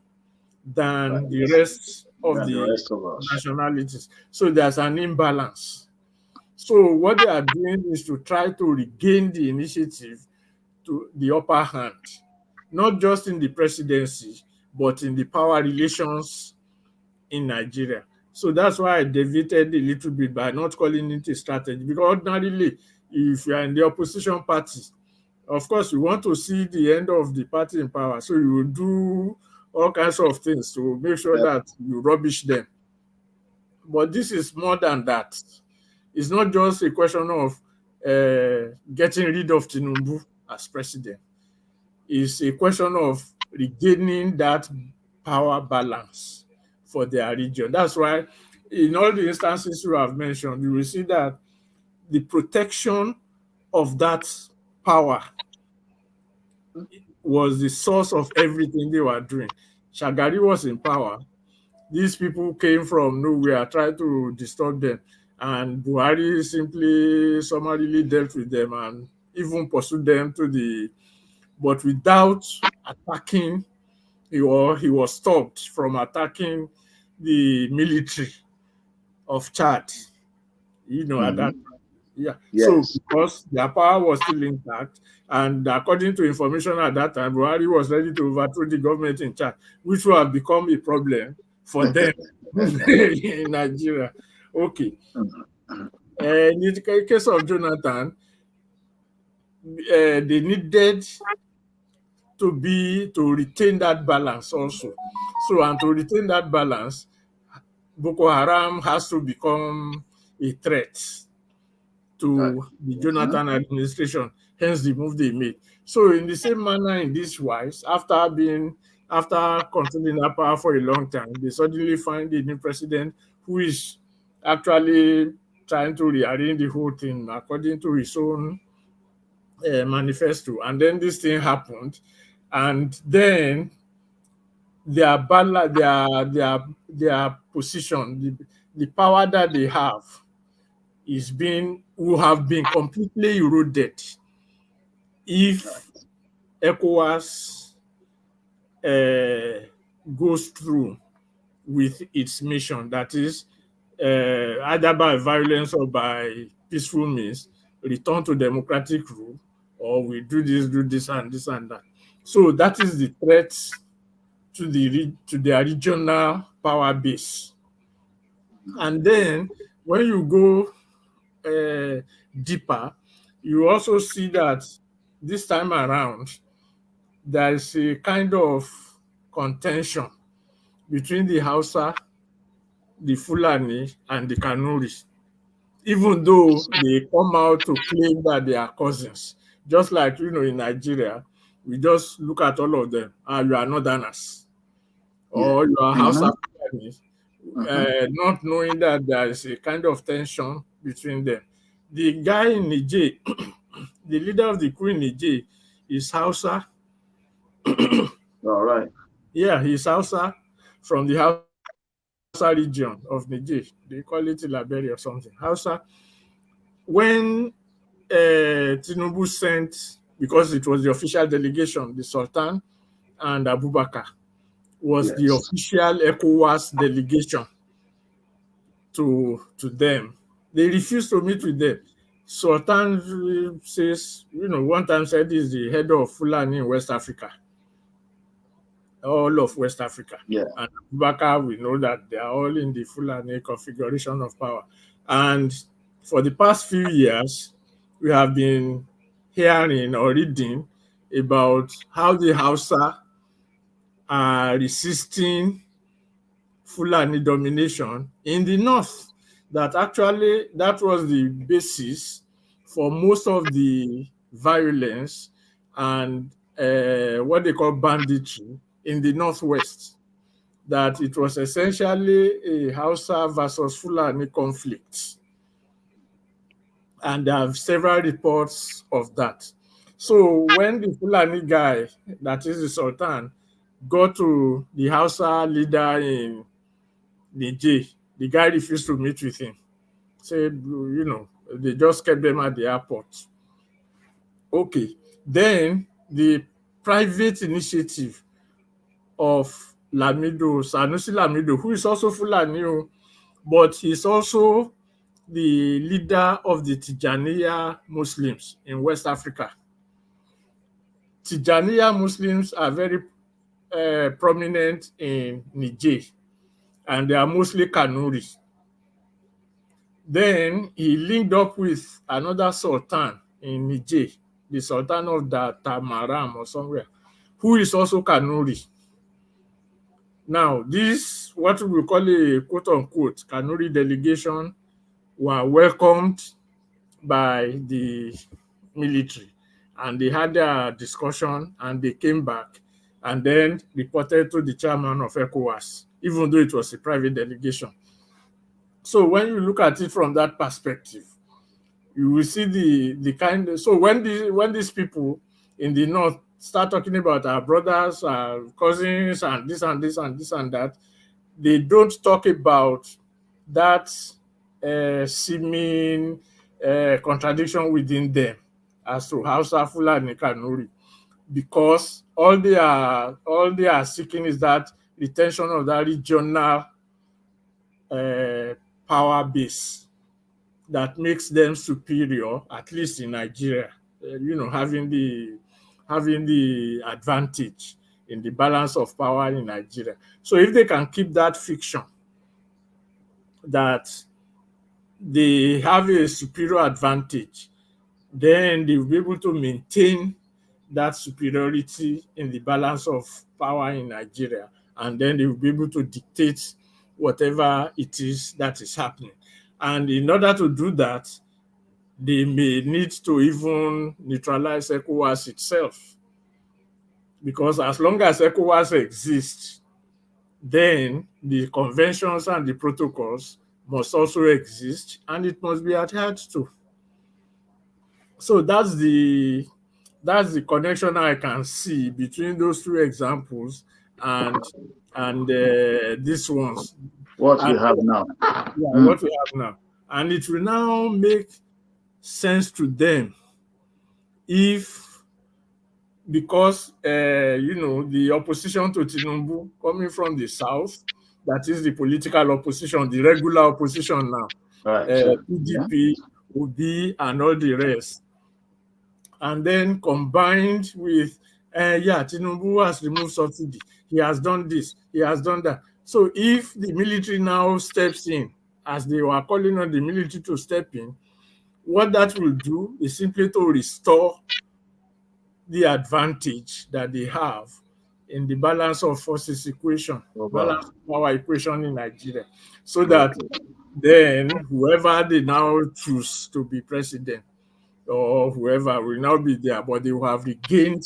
than the Right. rest of Than the the rest of us. nationalities. So there's an imbalance. So what they are doing is to try to regain the initiative, to the upper hand, not just in the presidency, but in the power relations in Nigeria. So that's why I deviated a little bit by not calling it a strategy. Because ordinarily, if you are in the opposition party, of course, you want to see the end of the party in power. So you will do all kinds of things to make sure Yep. that you rubbish them. But this is more than that. It's not just a question of getting rid of Tinubu as president. It's a question of regaining that power balance for their region. That's why, in all the instances you have mentioned, you will see that the protection of that power was the source of everything they were doing. Shagari was in power. These people came from nowhere, tried to disturb them, and Buhari simply summarily dealt with them and even pursued them to the, but without attacking, he was stopped from attacking the military of Chad, at that Mhm. time. Yeah. So Yes. because their power was still intact, and according to information at that time, Buhari was ready to overthrow the government in Chad, which will have become a problem for them in Nigeria. Okay. In the case of Jonathan, they needed to retain that balance also. So, and to retain that balance, Boko Haram has to become a threat Right. to the Mhm. Jonathan administration, hence the move they made. So, in the same manner, in this wise, after controlling that power for a long time, they suddenly find a new president who is actually trying to rearrange the whole thing according to his own manifesto. And then this thing happened. And then their position, the power that they have will have been completely eroded if ECOWAS goes through with its mission, that is, either by violence or by peaceful means, return to democratic rule, or we do this, and this, and that. So that is the threat to their regional power base. And then when you go deeper, you also see that this time around, there is a kind of contention between the Hausa, the Fulani, and the Kanuri, even though they come out to claim that they are cousins. Just like, in Nigeria, we just look at all of them, you are Northerners, Yeah. or you are Hausa Mhm. Fulani, Mhm. not knowing that there is a kind of tension between them. The guy in Niger, the leader of the Coup in Niger, is Hausa. All right. Yeah, he's Hausa, from the Hausa region of Niger. They call it Liberia or something. Hausa. When Tinubu sent, because it was the official delegation, the Sultan and Abubakar was the Yes. official ECOWAS delegation to them. They refused to meet with them. Sultan says, one time said he's the head of Fulani in West Africa, all of West Africa. Yeah. And Abubakar, we know that they are all in the Fulani configuration of power. And for the past few years, we have been hearing or reading about how the Hausa are resisting Fulani domination in the north. That actually that was the basis for most of the violence and what they call banditry in the northwest. That it was essentially a Hausa versus Fulani conflict, and there are several reports of that. So when the Fulani guy, that is the Sultan, got to the Hausa leader in Niger, the guy refused to meet with him. Said, they just kept them at the airport. Okay. Then the private initiative of Lamido, Sanusi Lamido, who is also Fulani, but he's also the leader of the Tijaniya Muslims in West Africa. Tijaniya Muslims are very prominent in Niger, and they are mostly Kanuri. Then he linked up with another sultan in Niger, the Sultan of Tamaram or somewhere, who is also Kanuri. Now, this, what we call a quote-unquote Kanuri delegation, were welcomed by the military, and they had their discussion, and they came back and then reported to the chairman of ECOWAS, even though it was a private delegation. So when you look at it from that perspective, you will see the kind of, so when these people in the north start talking about our brothers, our cousins, and this and this and this and that, they don't talk about that seeming contradiction within them as to Hausa, Fulani, Kanuri, because all they are seeking is that retention of that regional uh, power base that makes them superior, at least in Nigeria. Having the advantage in the balance of power in Nigeria. So if they can keep that fiction that they have a superior advantage, then they will be able to maintain that superiority in the balance of power in Nigeria, and then they will be able to dictate whatever it is that is happening. And in order to do that, they may need to even neutralize ECOWAS itself, because as long as ECOWAS exists, then the conventions and the protocols must also exist, and it must be adhered to. So that's the connection I can see between those two examples and these ones, What we and have now. yeah, Mm. what we have now. And it will now make sense to them if, because the opposition to Tinubu coming from the south, that is the political opposition, the regular opposition now, Right. Yeah. PDP, Obi, and all the rest, and then combined with Tinubu has removed subsidy, he has done this, he has done that. So if the military now steps in, as they were calling on the military to step in, what that will do is simply to restore the advantage that they have in the balance of forces equation, Over. balance of power equation in Nigeria, so that Okay. then whoever they now choose to be president or whoever will now be there, but they will have regained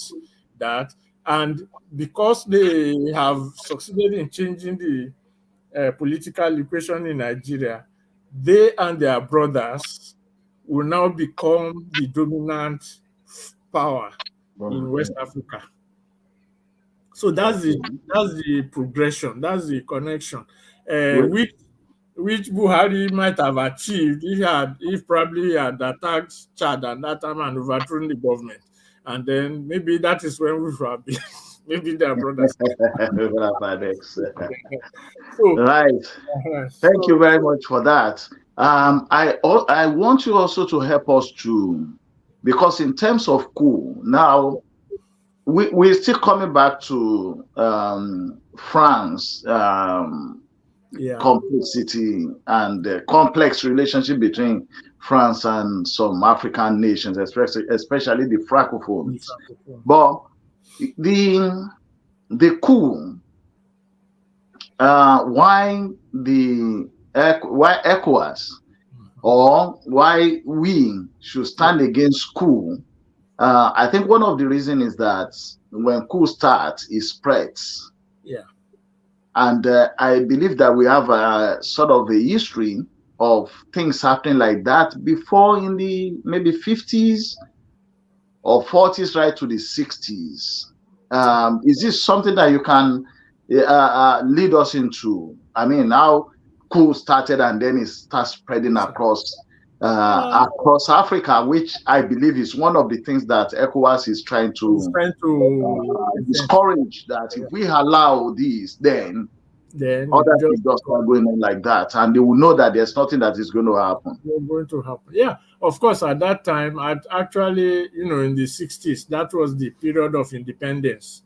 that. And because they have succeeded in changing the political equation in Nigeria, they and their brothers will now become the dominant power in West Africa. So Okay. that's the progression, that's the connection, Wait. which Buhari might have achieved if probably he had attacked Chad at that time and overthrown the government, and then maybe that is when we should have been maybe their brothers. So, Right. Thank you very much for that. I want you also to help us to, because in terms of coup, now we're still coming back to France, yeah, complexity and complex relationship between France and some African nations, especially the Francophones. But the coup, why ECOWAS or why we should stand against coup? I think one of the reasons is that when coup starts, it spreads. yeah, And I believe that we have a sort of a history of things happening like that before in the maybe 50s or 40s, right to the 60s. Is this something that you can lead us into? I mean, now coup started and then it starts spreading across Africa, which I believe is one of the things that ECOWAS is trying he's to trying to discourage. That if we allow this, then then other things just start going on like that, and they will know that there's nothing that is going to happen. going to happen. Yeah, of course. At that time, actually, in the 60s, that was the period of independence.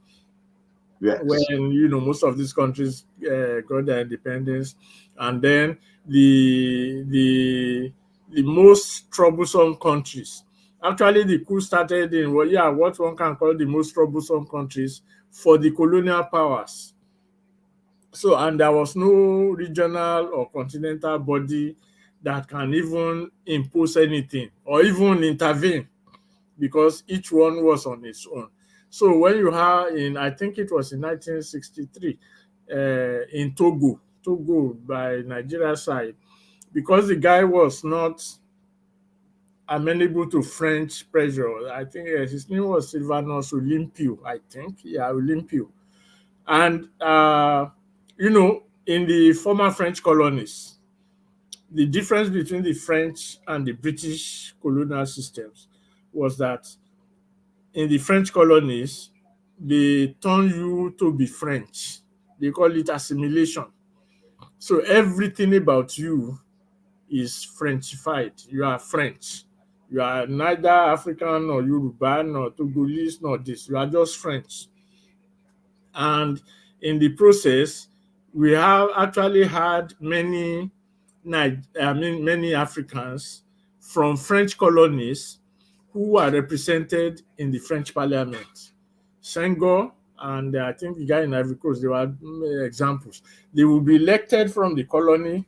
Yes. When most of these countries got their independence, and then the most troublesome countries. Actually, the coup started in what one can call the most troublesome countries for the colonial powers. So, and there was no regional or continental body that can even impose anything or even intervene, because each one was on its own. So when you have I think it was in 1963, in Togo by Nigeria side, because the guy was not amenable to French pressure. I think his name was Sylvanus Olympio, I think. Yeah, Olympio. And, in the former French colonies, the difference between the French and the British colonial systems was that in the French colonies, they turn you to be French. They call it assimilation. So everything about you is Frenchified. You are French. You are neither African nor Yoruba nor Togolese nor this. You are just French. And in the process, we have actually had many Africans from French colonies who are represented in the French parliament. Senghor and I think the guy in Ivory Coast, they were examples. They will be elected from the colony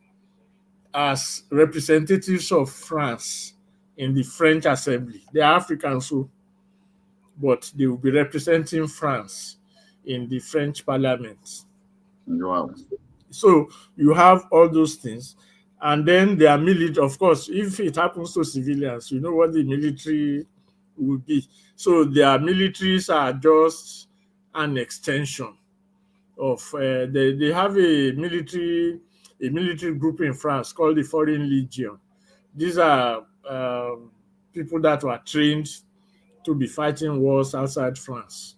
as representatives of France in the French assembly. They are Africans, but they will be representing France in the French parliament. Wow. So you have all those things. And then their military, of course, if it happens to civilians, you know what the military will be. So their militaries are just an extension of they have a military group in France called the Foreign Legion. These are people that were trained to be fighting wars outside France.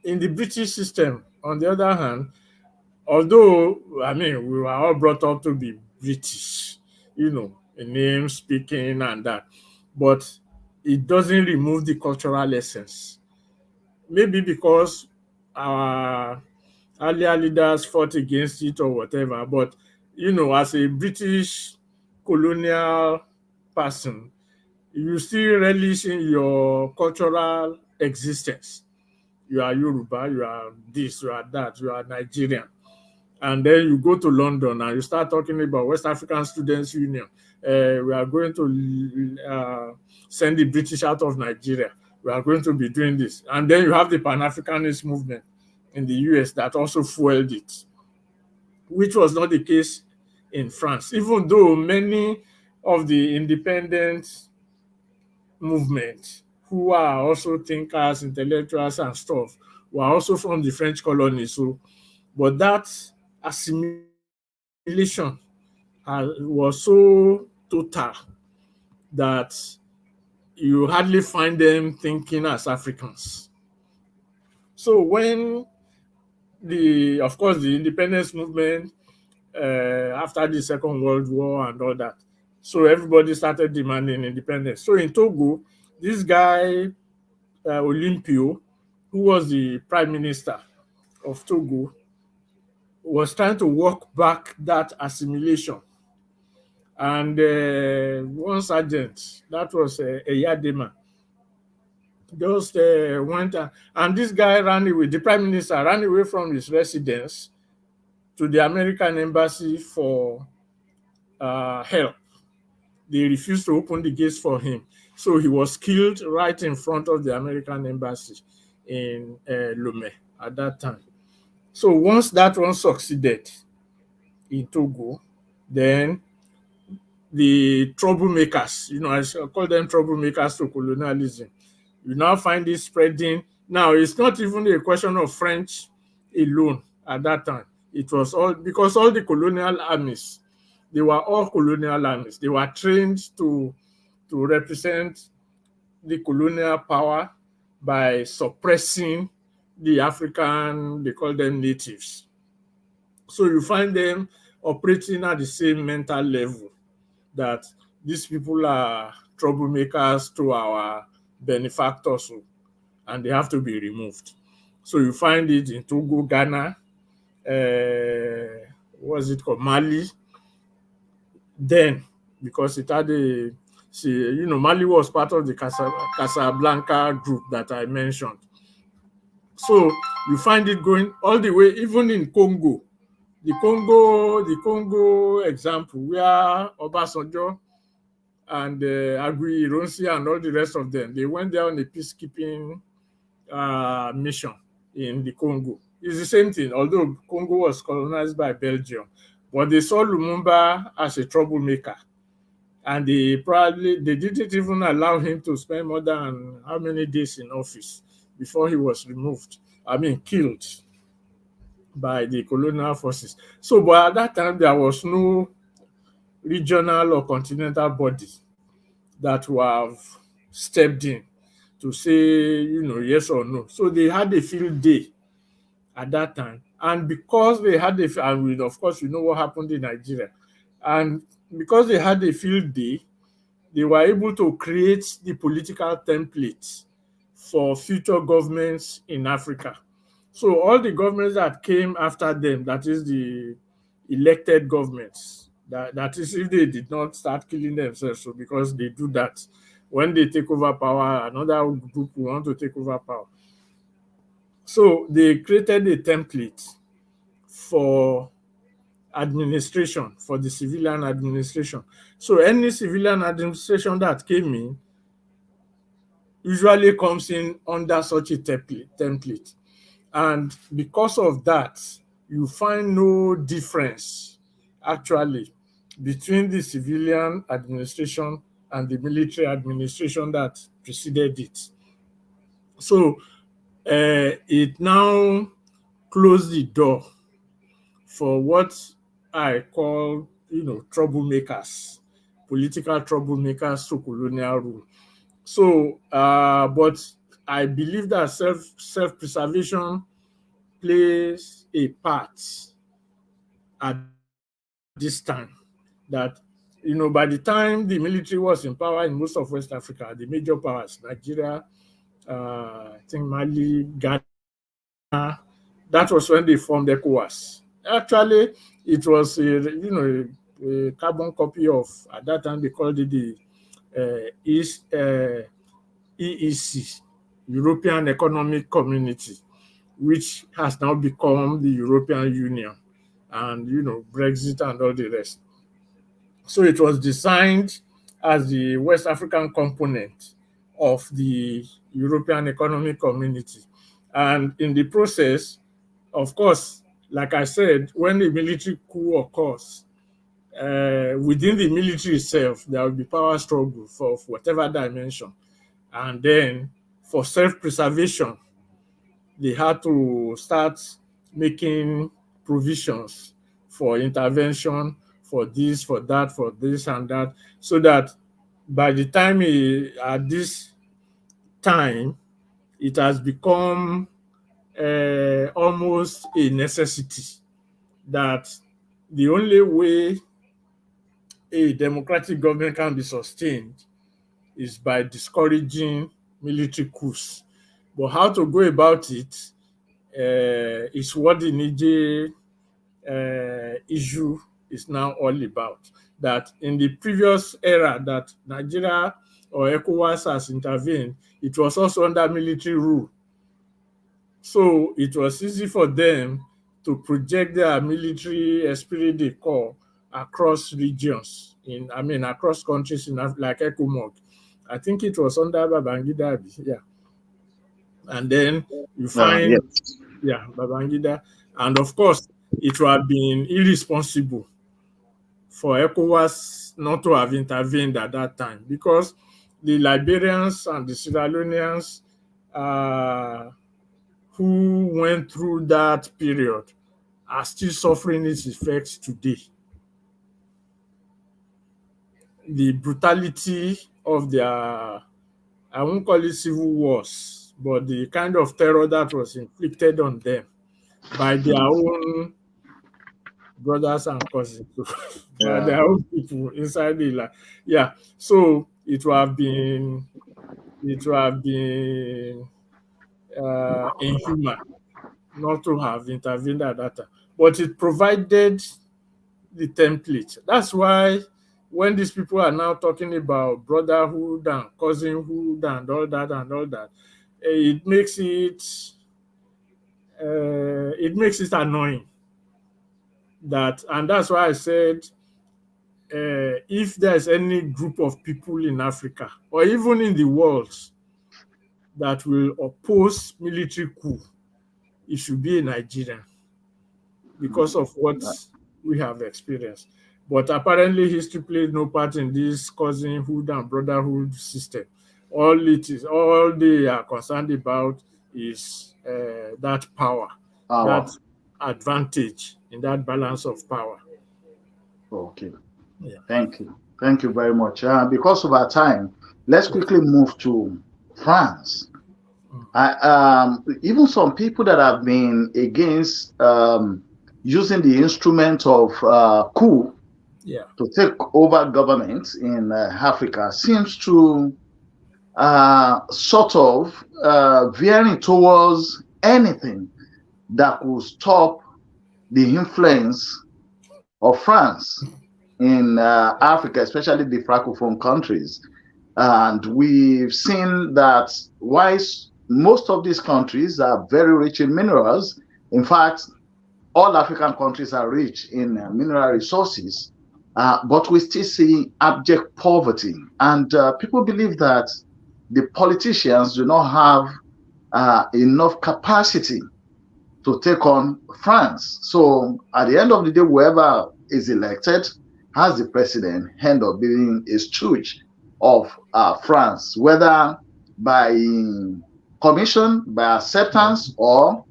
In the British system, on the other hand, although I mean we were all brought up to be British, in name, speaking, and that, but it doesn't remove the cultural essence. Maybe because our earlier leaders fought against it or whatever, but as a British colonial person, you still relish in your cultural existence. You are Yoruba, you are this, you are that, you are Nigerian. And then you go to London and you start talking about West African Students Union. We are going to send the British out of Nigeria. We are going to be doing this. And then you have the Pan-Africanist movement in the US that also fueled it, which was not the case in France, even though many of the independent movement who are also thinkers, intellectuals, and stuff were also from the French colony. So, but that assimilation was so total that you hardly find them thinking as Africans. So when of course, the independence movement after the Second World War and all that, so everybody started demanding independence. So in Togo, this guy Olympio, who was the prime minister of Togo, was trying to walk back that assimilation. And one sergeant, that was Eyadema, just went and this guy ran away. The prime minister ran away from his residence to the American embassy for help. They refused to open the gates for him. So he was killed right in front of the American embassy in Lomé at that time. So once that one succeeded in Togo, then the troublemakers, I call them troublemakers to colonialism, you now find it spreading. Now, it's not even a question of French alone at that time. It was all because all the colonial armies, they were all colonial armies. They were trained to represent the colonial power by suppressing the African, they call them natives. So you find them operating at the same mental level, that these people are troublemakers to our benefactors, and they have to be removed. So you find it in Togo, Ghana, what's it called, Mali. Then, because it had Mali was part of the Casablanca group that I mentioned. So you find it going all the way, even in Congo. The Congo example, where Obasanjo and Agui Ironsi and all the rest of them, they went there on a peacekeeping mission in the Congo. It's the same thing, although Congo was colonized by Belgium, but they saw Lumumba as a troublemaker, and they didn't even allow him to spend more than how many days in office before he was killed by the colonial forces. So, but at that time, there was no regional or continental body that would have stepped in to say, yes or no. So they had a field day at that time. And because they had of course, what happened in Nigeria. And because they had a field day, they were able to create the political template for future governments in Africa. So all the governments that came after them, that is the elected governments, that is if they did not start killing themselves, so because they do that. When they take over power, another group will want to take over power. So they created a template for administration, for the civilian administration. So any civilian administration that came in usually comes in under such a template. And because of that, you find no difference actually between the civilian administration and the military administration that preceded it. So it now closed the door for what I call, troublemakers, political troublemakers to colonial rule. So, but I believe that self-preservation plays a part at this time. That, by the time the military was in power in most of West Africa, the major powers, Nigeria, I think Mali, Ghana, that was when they formed ECOWAS. Actually, it was a carbon copy of, at that time they called it the EEC, European Economic Community, which has now become the European Union, and Brexit and all the rest. So it was designed as the West African component of the European Economic Community. And in the process, of course, like I said, when the military coup occurs, within the military itself, there will be power struggle for whatever dimension. And then for self-preservation, they had to start making provisions for intervention, for this, for that, for this and that, so that by the time at this time, it has become almost a necessity that the only way a democratic government can be sustained is by discouraging military coups. But how to go about it is what the Niger issue is now all about. That in the previous era that Nigeria or ECOWAS has intervened, it was also under military rule. So it was easy for them to project their military esprit de corps across regions, across countries like ECOMOG. I think it was under Babangida, yeah. And then you find, Yes. yeah, Babangida. And of course, it would have been irresponsible for ECOWAS not to have intervened at that time, because the Liberians and the Sierra Leoneans who went through that period are still suffering its effects today. The brutality of their, I won't call it civil wars, but the kind of terror that was inflicted on them by their own brothers and cousins, by their own people inside the land. Yeah, so it would have been inhuman not to have intervened at that time. But it provided the template. That's why when these people are now talking about brotherhood and cousinhood and all that, it makes it annoying. And that's why I said, if there's any group of people in Africa or even in the world that will oppose military coup, it should be a Nigerian, because of what we have experienced. But apparently history played no part in this cousinhood and brotherhood system. All they are concerned about is that power, that advantage in that balance of power. Okay. Yeah. Thank you. Thank you very much. Because of our time, let's quickly move to France. Even some people that have been against using the instrument of coup to take over government in Africa seems to sort of veering towards anything that will stop the influence of France in Africa, especially the Francophone countries. And we've seen that while most of these countries are very rich in minerals, in fact, all African countries are rich in mineral resources, but we still see abject poverty. And people believe that the politicians do not have enough capacity to take on France. So at the end of the day, whoever is elected as the president end up being a stooge of France, whether by commission, by acceptance, or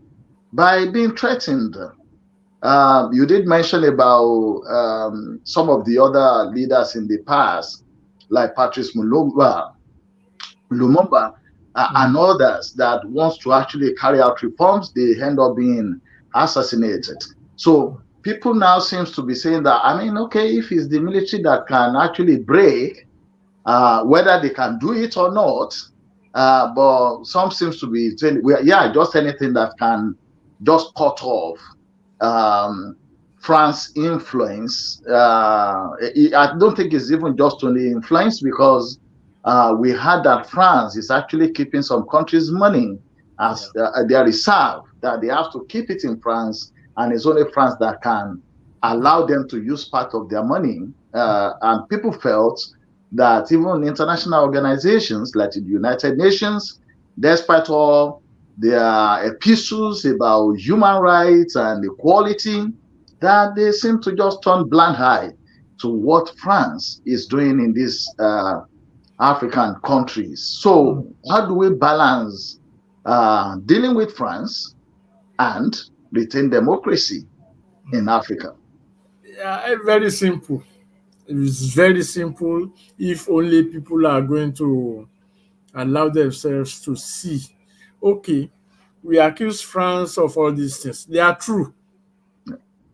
by being threatened. You did mention about some of the other leaders in the past, like Patrice Lumumba, and others that wants to actually carry out reforms, they end up being assassinated. So people now seems to be saying that, I mean, okay, if it's the military that can actually break, whether they can do it or not, but some seems to be saying, well, yeah, just anything that can just cut off um, France influence. I don't think it's even just only influence, because we heard that France is actually keeping some countries' money as their reserve, that they have to keep it in France, and it's only France that can allow them to use part of their money. And people felt that even international organizations like the United Nations, despite all their epistles about human rights and equality, that they seem to just turn blind eye to what France is doing in these African countries. So how do we balance dealing with France and retain democracy in Africa? Yeah, very simple. It's very simple if only people are going to allow themselves to see. Okay, we accuse France of all these things. They are true.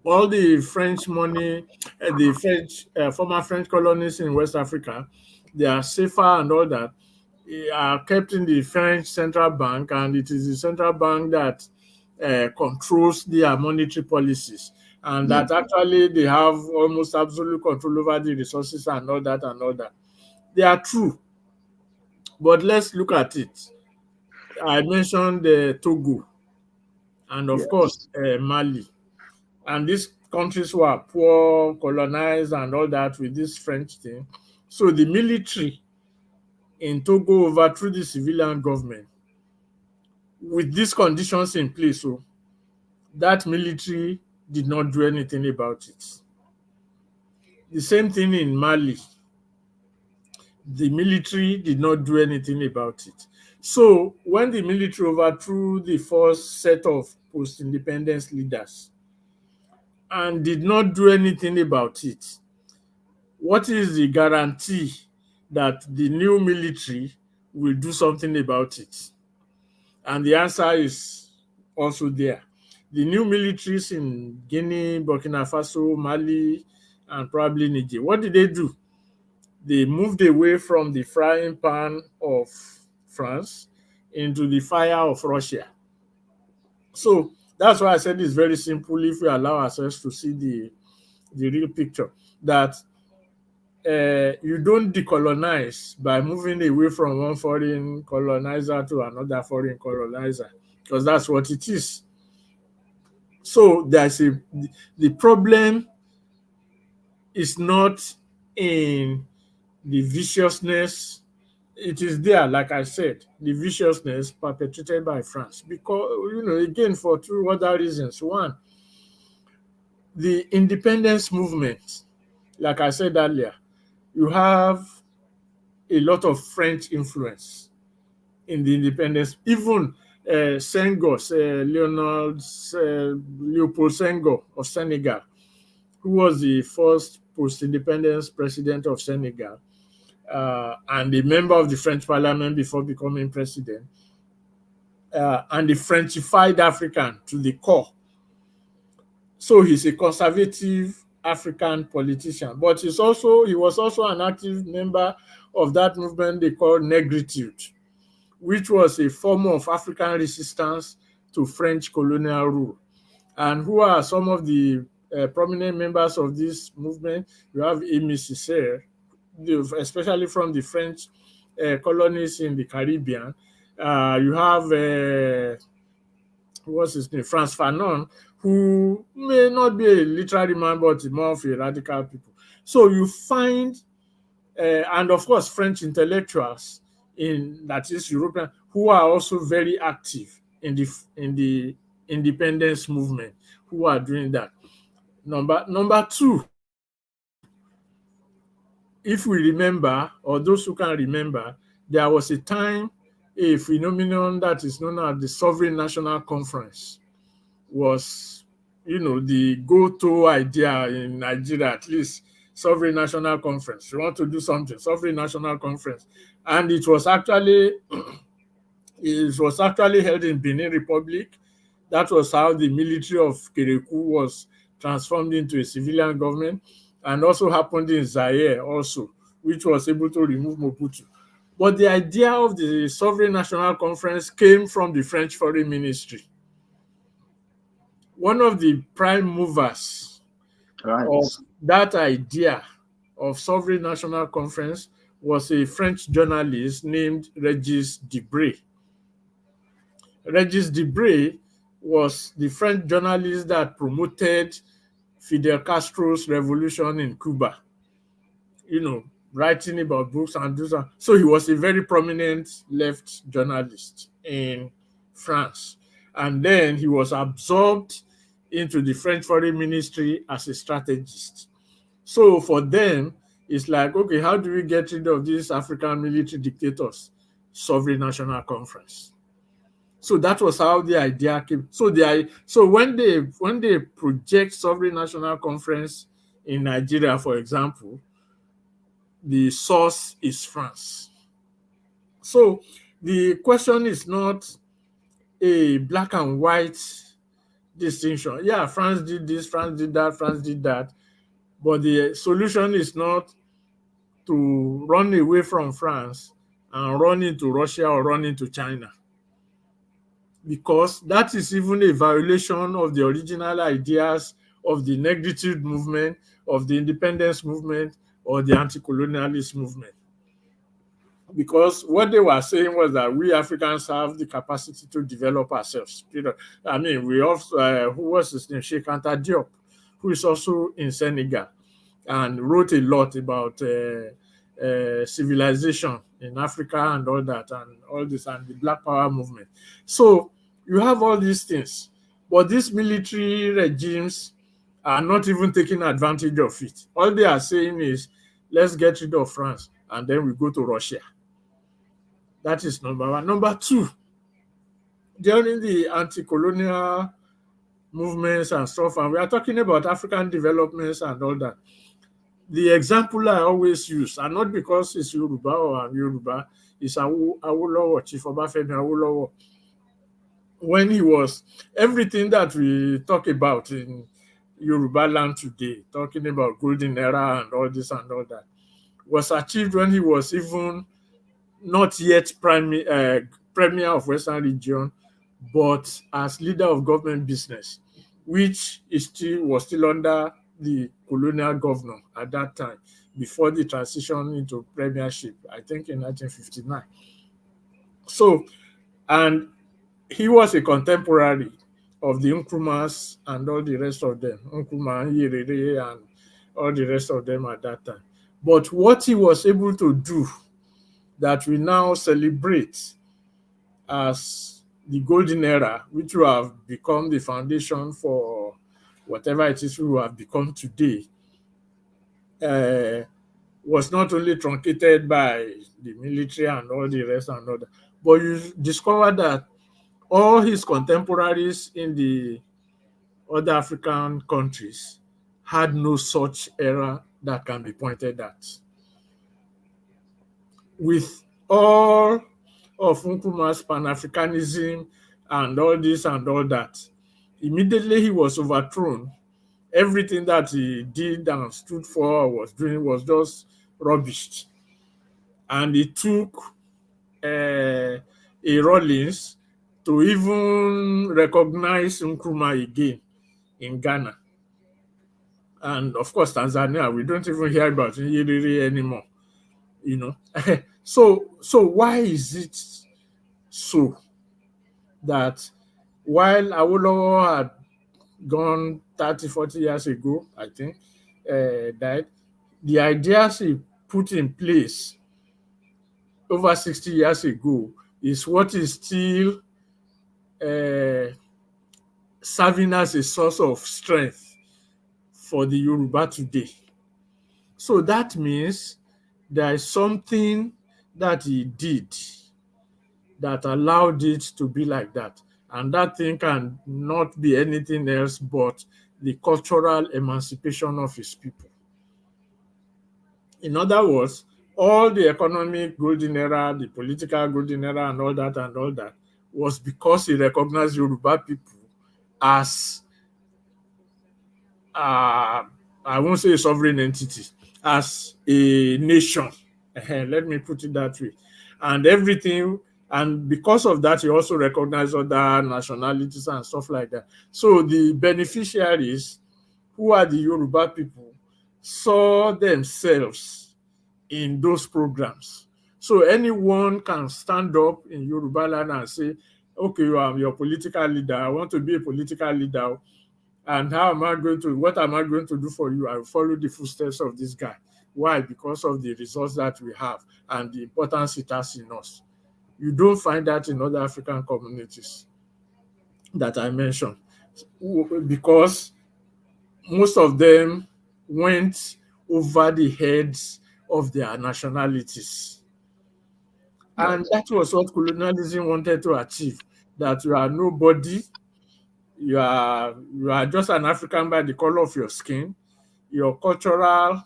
All the French money, the French former French colonies in West Africa, they are safer and all that, are kept in the French central bank, and it is the central bank that controls their monetary policies, and Yeah. that actually they have almost absolute control over the resources and all that and all that. They are true, but let's look at it. I mentioned Togo and of course Yes. Mali, and these countries were poor, colonized, and all that with this French thing. So the military in Togo overthrew the civilian government with these conditions in place. So that military did not do anything about it. The same thing in Mali. The military did not do anything about it. So when the military overthrew the first set of post-independence leaders and did not do anything about it, what is the guarantee that the new military will do something about it? And the answer is also there. The new militaries in Guinea, Burkina Faso, Mali, and probably Niger, what did they do? They moved away from the frying pan of France into the fire of Russia. So that's why I said it's very simple if we allow ourselves to see the real picture. That you don't decolonize by moving away from one foreign colonizer to another foreign colonizer, because that's what it is. So the problem is not in the viciousness. It is there, like I said, the viciousness perpetrated by France, because again, for two other reasons. One, the independence movement, like I said earlier, you have a lot of French influence in the independence. Even Senghor, Leopold Senghor of Senegal, who was the first post-independence president of Senegal, and a member of the French parliament before becoming president, and the Frenchified African to the core. So he's a conservative African politician, but he was also an active member of that movement they call Negritude, which was a form of African resistance to French colonial rule. And who are some of the prominent members of this movement? You have Aimé Césaire, especially from the French colonies in the Caribbean. You have what's his name, Frantz Fanon, who may not be a literary man, but more of a radical people. So you find, and of course, French intellectuals that is European, who are also very active in the independence movement, who are doing that. Number two, if we remember, or those who can remember, there was a time a phenomenon that is known as the Sovereign National Conference was, the go-to idea in Nigeria, at least. Sovereign National Conference. You want to do something, Sovereign National Conference. And it was actually held in Benin Republic. That was how the military of Kereku was transformed into a civilian government, and also happened in Zaire also, which was able to remove Mobutu. But the idea of the Sovereign National Conference came from the French Foreign Ministry. One of the prime movers Right. of that idea of Sovereign National Conference was a French journalist named Regis Debray. Regis Debray was the French journalist that promoted Fidel Castro's revolution in Cuba, writing about books and do so. So he was a very prominent left journalist in France. And then he was absorbed into the French Foreign Ministry as a strategist. So for them, it's like, okay, how do we get rid of these African military dictators? Sovereign National Conference. So that was how the idea came. So when they project Sovereign National Conference in Nigeria, for example, the source is France. So the question is not a black and white distinction. Yeah, France did this, France did that, France did that. But the solution is not to run away from France and run into Russia or run into China, because that is even a violation of the original ideas of the negritude movement, of the independence movement, or the anti-colonialist movement. Because what they were saying was that we Africans have the capacity to develop ourselves. I mean, we also, who was his name? Sheikh Anta Diop, who is also in Senegal, and wrote a lot about civilization in Africa and all that, and all this, and the Black Power movement. So you have all these things, but these military regimes are not even taking advantage of it. All they are saying is, let's get rid of France, and then we go to Russia. That is number one. Number two, during the anti-colonial movements and stuff, and we are talking about African developments and all that, the example I always use, and not because it's Yoruba or I'm Yoruba, is Awolowo, Chief Obafemi Awolowo. When he was, everything that we talk about in Yoruba land today, talking about golden era and all this and all that, was achieved when he was even not yet premier of Western Region, but as leader of government business, which was still under the colonial governor at that time, before the transition into premiership, I think in 1959. So, and he was a contemporary of the Nkrumahs and all the rest of them, Nkrumah, Nyerere, and all the rest of them at that time. But what he was able to do that we now celebrate as the golden era, which will have become the foundation for whatever it is we will have become today, was not only truncated by the military and all the rest and all that, but you discover that all his contemporaries in the other African countries had no such era that can be pointed at. With all of Nkrumah's Pan-Africanism and all this and all that, immediately he was overthrown. Everything that he did and stood for or was doing was just rubbish. And it took a Rawlings to even recognize Nkrumah again in Ghana. And of course, Tanzania, we don't even hear about Nyerere anymore. So why is it so that while Awolowo had gone 30, 40 years ago, I think, died, the ideas he put in place over 60 years ago is what is still serving as a source of strength for the Yoruba today? So that means there is something that he did that allowed it to be like that. And that thing can not be anything else but the cultural emancipation of his people. In other words, all the economic golden era, the political golden era, and all that was because he recognized Yoruba people as, uh, I won't say a sovereign entity, as a nation. Let me put it that way. And everything, and because of that, he also recognized other nationalities and stuff like that. So the beneficiaries, who are the Yoruba people, saw themselves in those programs. So anyone can stand up in Yoruba land and say, okay, I'm your political leader. I want to be a political leader. And what am I going to do for you? I will follow the footsteps of this guy. Why? Because of the results that we have and the importance it has in us. You don't find that in other African communities that I mentioned, because most of them went over the heads of their nationalities. And Right. that was what colonialism wanted to achieve, that you are nobody, you are just an African by the color of your skin, your cultural,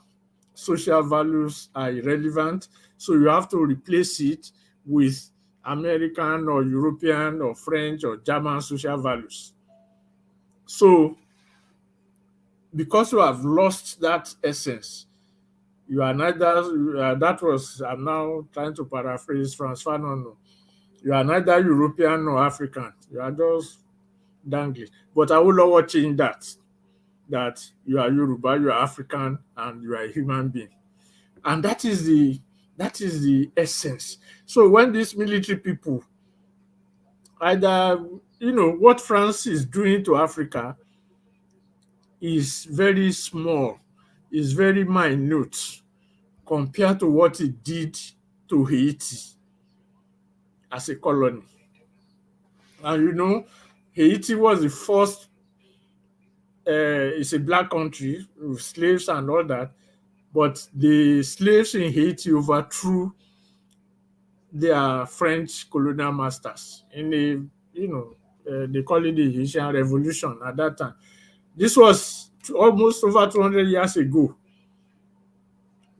social values are irrelevant, so you have to replace it with American or European or French or German social values. So because you have lost that essence, you are neither, that was, I'm now trying to paraphrase Franz Fanon, you are neither European nor African. You are just dangling. But I will not change that you are Yoruba, you are African, and you are a human being. And that is the essence. So when these military people, either, what France is doing to Africa is very small, is very minute compared to what it did to Haiti as a colony. And Haiti was the first, it's a black country with slaves and all that, but the slaves in Haiti overthrew their French colonial masters in a, they call it the Haitian Revolution at that time. This was almost over 200 years ago,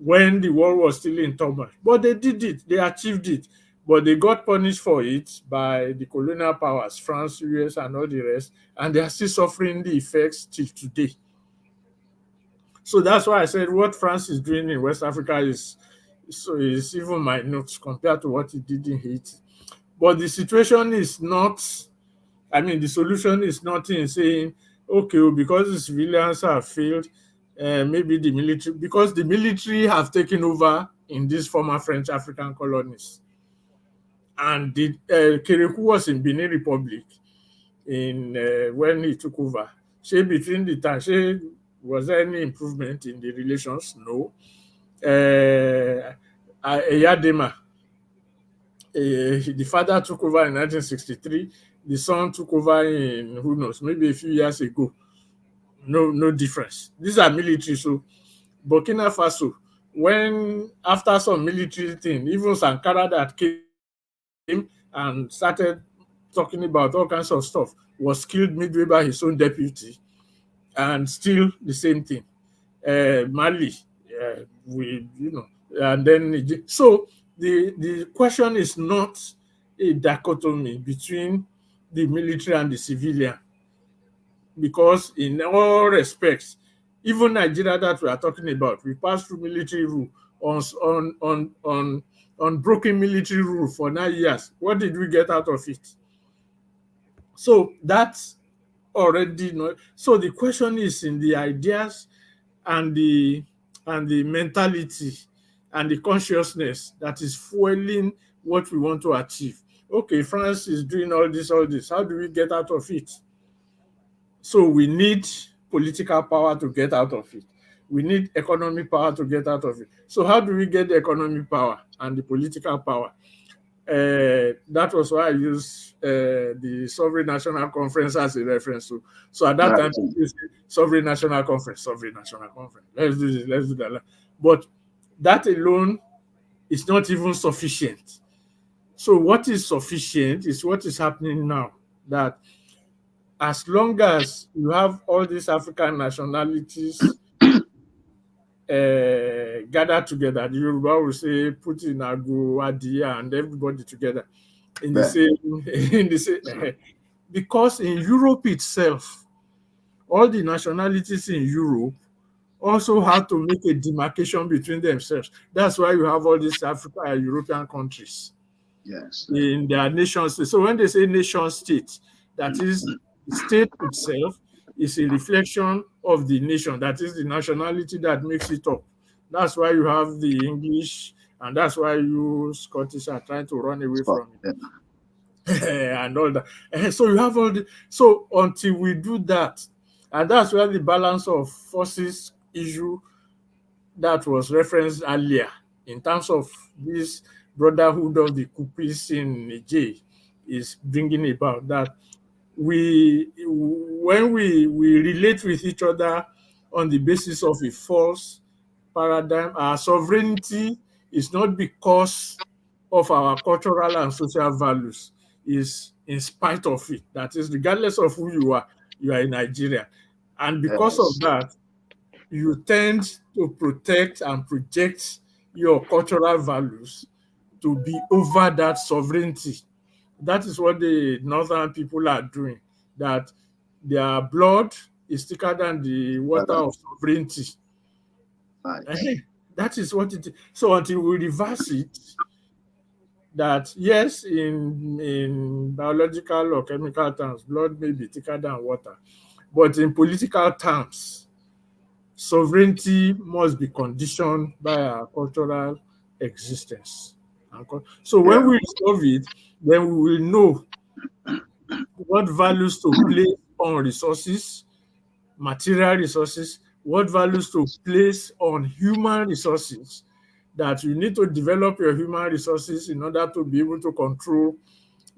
when the world was still in turmoil. But they did it, they achieved it. But they got punished for it by the colonial powers, France, US, and all the rest, and they are still suffering the effects till today. So that's why I said what France is doing in West Africa is even minute compared to what it did in Haiti. But the situation is not, the solution is not in saying, okay, well, because the civilians have failed, maybe the military, because the military have taken over in these former French African colonies. And the Kerekou was in Benin Republic in when he took over. Say between the time, was there any improvement in the relations? No. Eyadema, the father took over in 1963. The son took over in, who knows, maybe a few years ago. No difference. These are military. So Burkina Faso, when after some military thing, even Sankara that came and started talking about all kinds of stuff, was killed midway by his own deputy, and still the same thing. Mali, and then so the question is not a dichotomy between the military and the civilian, because in all respects, even Nigeria that we are talking about, we passed through military rule on broken military rule for 9 years. What did we get out of it? So that's already not. So the question is in the ideas and the mentality and the consciousness that is fueling what we want to achieve. Okay, France is doing all this. How do we get out of it? So we need political power to get out of it. We need economic power to get out of it. So how do we get the economic power and the political power? That was why I used the Sovereign National Conference as a reference. So at that Right. time, we used Sovereign National Conference. Let's do this, let's do that. But that alone it's not even sufficient. So what is sufficient is what is happening now, that as long as you have all these African nationalities gathered together, the Yoruba will say, put in Ago, Adia, and everybody together in the Yeah. same, in the same, because in Europe itself, all the nationalities in Europe also have to make a demarcation between themselves. That's why you have all these African and European countries Yes. in their nation state. So when they say nation state, that is, the state itself is a reflection of the nation. That is the nationality that makes it up. That's why you have the English, and that's why you Scottish are trying to run away Spot. from Yeah. it and all that. So you have all the, so until we do that, and that's where the balance of forces issue that was referenced earlier in terms of this brotherhood of the Coupists in Niger is bringing about, that when we relate with each other on the basis of a false paradigm, our sovereignty is not because of our cultural and social values, is in spite of it. That is, regardless of who you are a Nigerian. And because of Yes. that, you tend to protect and project your cultural values to be over that sovereignty. That is what the northern people are doing, that their blood is thicker than the water Brother. of sovereignty. Right. Eh, that is what it is. So until we reverse it, that yes, in biological or chemical terms, blood may be thicker than water, but in political terms, sovereignty must be conditioned by our cultural existence. So Yeah. when we resolve it, then we will know what values to place on resources, material resources, what values to place on human resources, that you need to develop your human resources in order to be able to control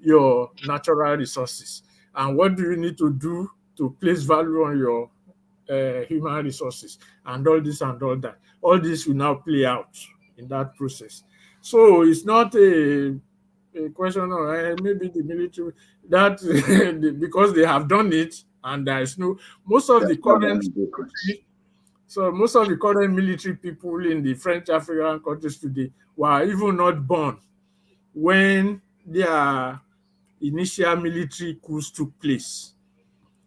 your natural resources. And what do you need to do to place value on your human resources, and all this and all that. All this will now play out in that process. So it's not a question of maybe the military that because they have done it, and there is no most of the There's not current any difference. military, so most of the current military people in the French African countries today were even not born when their initial military coups took place.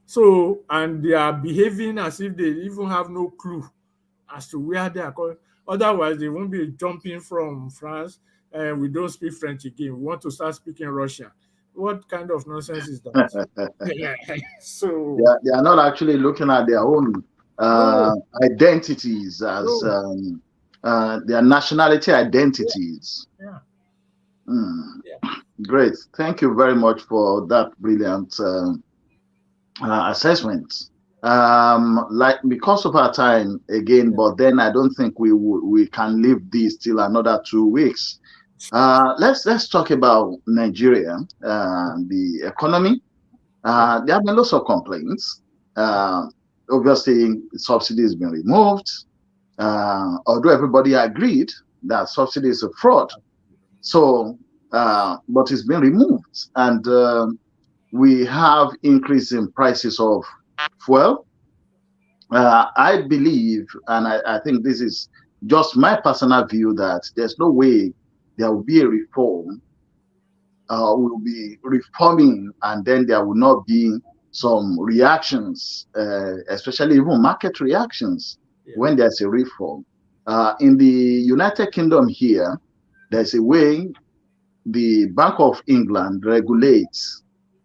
So, and they are behaving as if they even have no clue as to where they are going. Otherwise, they won't be jumping from France and we don't speak French again. We want to start speaking Russian. What kind of nonsense is that? So, They are not actually looking at their own no, identities as no. their nationality identities. Yeah, Mm, yeah. great. Thank you very much for that brilliant assessment. Like because of our time again, Yeah. but then I don't think we can leave this till another 2 weeks. Let's talk about Nigeria, the economy. Yeah. There have been lots of complaints. Obviously, subsidy has been removed, although everybody agreed that subsidy is a fraud. So, but it's been removed, and we have increase in prices of fuel. I believe, and I think this is just my personal view, that there's no way there will be a reform. Will be reforming, and then there will not be some reactions, especially even market reactions Yeah. when there's a reform. In the United Kingdom here, there's a way the Bank of England regulates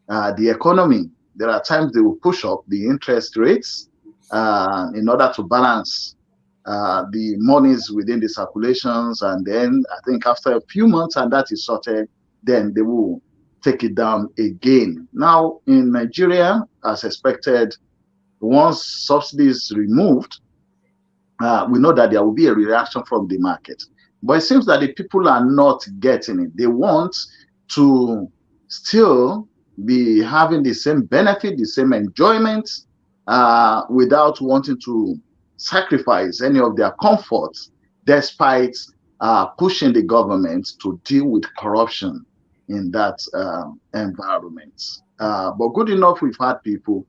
the economy. There are times they will push up the interest rates in order to balance the monies within the circulations. And then I think after a few months and that is sorted, then they will take it down again. Now in Nigeria, as expected, once subsidies removed, we know that there will be a reaction from the market. But it seems that the people are not getting it. They want to still be having the same benefit, the same enjoyment, without wanting to sacrifice any of their comforts, despite pushing the government to deal with corruption in that environment. But good enough, we've had people,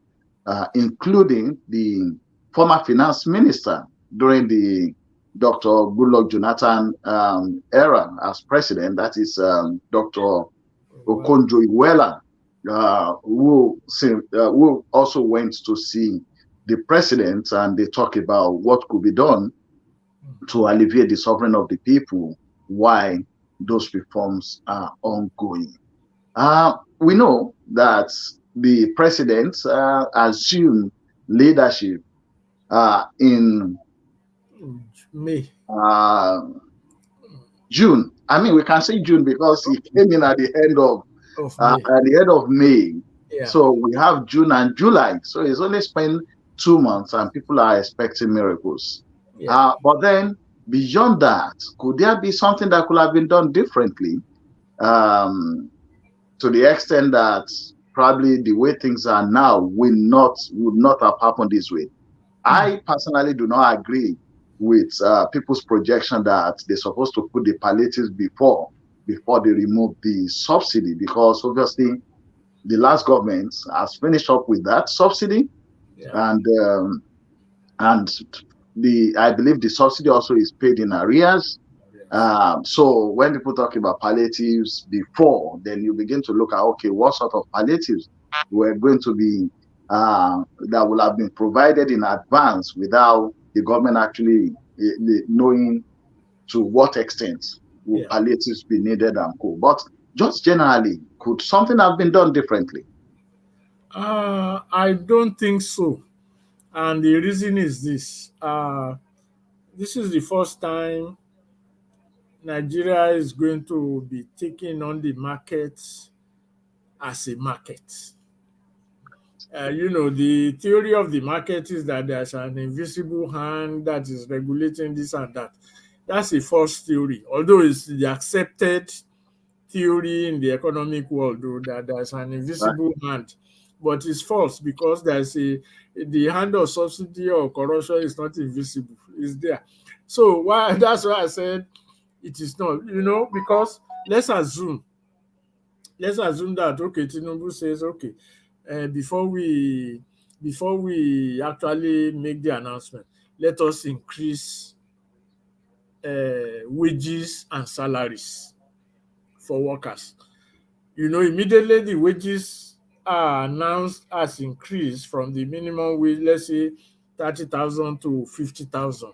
including the former finance minister during the Dr. Goodluck Jonathan era as president, that is Dr. Well, Okonjo-Iweala, who also went to see the president, and they talk about what could be done to alleviate the suffering of the people while those reforms are ongoing. We know that the president assumed leadership in May uh, June. I mean, we can say June because he came in of May. at the end of May. Yeah, So we have June and July. So he's only spent 2 months, and people are expecting miracles. yeah. But then beyond that, could there be something that could have been done differently? Um, to the extent that probably the way things are now would not have happened this way. I personally do not agree with people's projection that they're supposed to put the palliatives before they remove the subsidy, because obviously the last government has finished up with that subsidy, Yeah. and the I believe the subsidy also is paid in arrears. Yes. So when people talk about palliatives before, then you begin to look at, okay, what sort of palliatives were going to be that will have been provided in advance without the government actually knowing to what extent will Yeah. palliatives be needed and co. But just generally, could something have been done differently? I don't think so. And the reason is this. This is the first time Nigeria is going to be taking on the market as a market. The theory of the market is that there's an invisible hand that is regulating this and that. That's a false theory, although it's the accepted theory in the economic world, though, that there's an Right? invisible hand. But it's false because the hand of subsidy or corruption is not invisible. It's there. So that's why I said it is not, because let's assume that, okay, Tinubu says, okay, before we actually make the announcement, let us increase wages and salaries for workers. Immediately the wages are announced as increase from the minimum wage, let's say 30,000 to 50,000.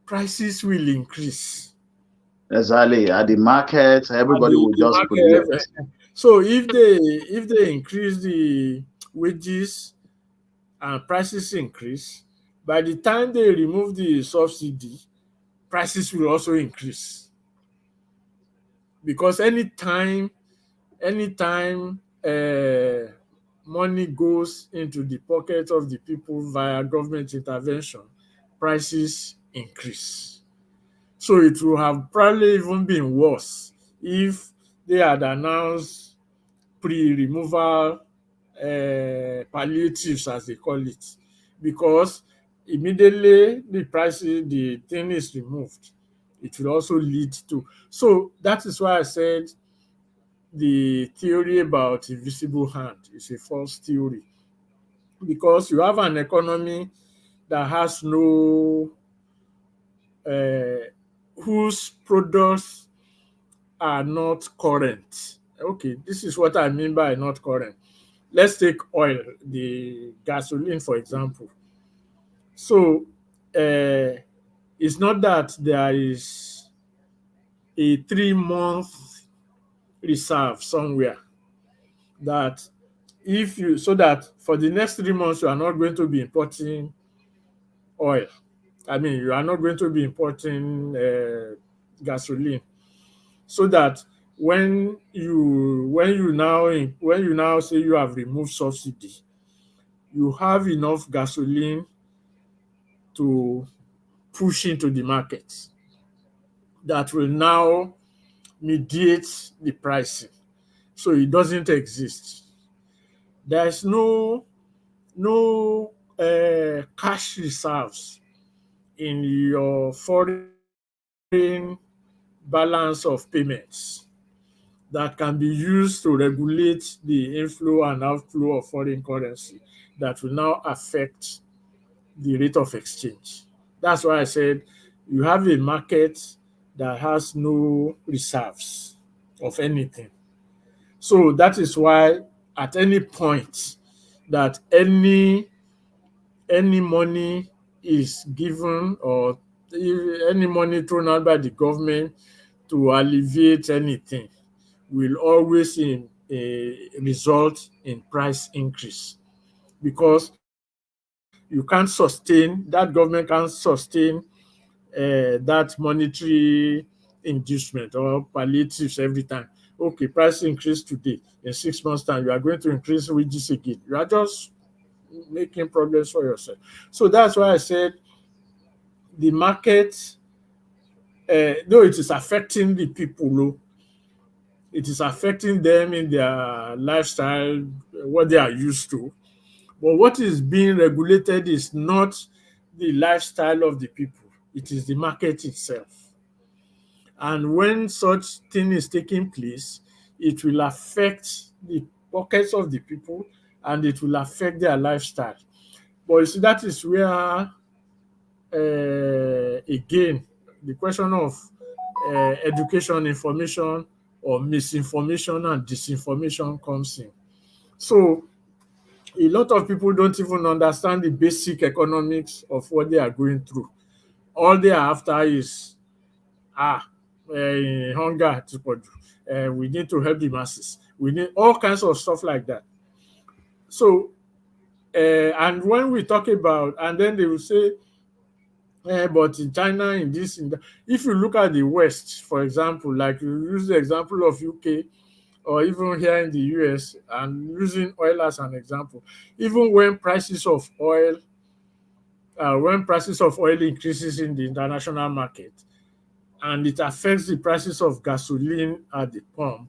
Prices will increase. Exactly. At the market, At everybody the, will the just market. project. So if they increase the wages and prices increase, by the time they remove the subsidy, prices will also increase. Because anytime money goes into the pocket of the people via government intervention, prices increase. So it would have probably even been worse if they had announced pre-removal palliatives, as they call it, because immediately the thing is removed, it will also lead to. So that is why I said the theory about invisible hand is a false theory, because you have an economy that has no whose products are not current. Okay, this is what I mean by not current. Let's take oil, the gasoline, for example. So it's not that there is a 3 month reserve somewhere that if you so that for the next 3 months you are not going to be importing oil. I mean, you are not going to be importing gasoline, so that when you now say you have removed subsidy, you have enough gasoline to push into the market that will now mediate the pricing. So it doesn't exist. There's no cash reserves in your foreign balance of payments that can be used to regulate the inflow and outflow of foreign currency that will now affect the rate of exchange. That's why I said you have a market that has no reserves of anything. So that is why at any point that any money is given or any money thrown out by the government to alleviate anything will always result in price increase, because you can't sustain that government can't sustain that monetary inducement or palliatives every time. Okay, price increase today. In 6 months' time, you are going to increase wages again. You are just making problems for yourself. So that's why I said the market, though it is affecting the people, it is affecting them in their lifestyle, what they are used to. But what is being regulated is not the lifestyle of the people, it is the market itself. And when such thing is taking place, it will affect the pockets of the people and it will affect their lifestyle. But you see, that is where, again, the question of education, information, or misinformation and disinformation comes in. So a lot of people don't even understand the basic economics of what they are going through. All they are after is ah, hunger to produce. We need to help the masses. We need all kinds of stuff like that. So, and when we talk about, and then they will say, but in China, in this, in that. If you look at the West, for example, like you use the example of UK or even here in the US, and using oil as an example, even when prices of oil increases in the international market, and it affects the prices of gasoline at the pump,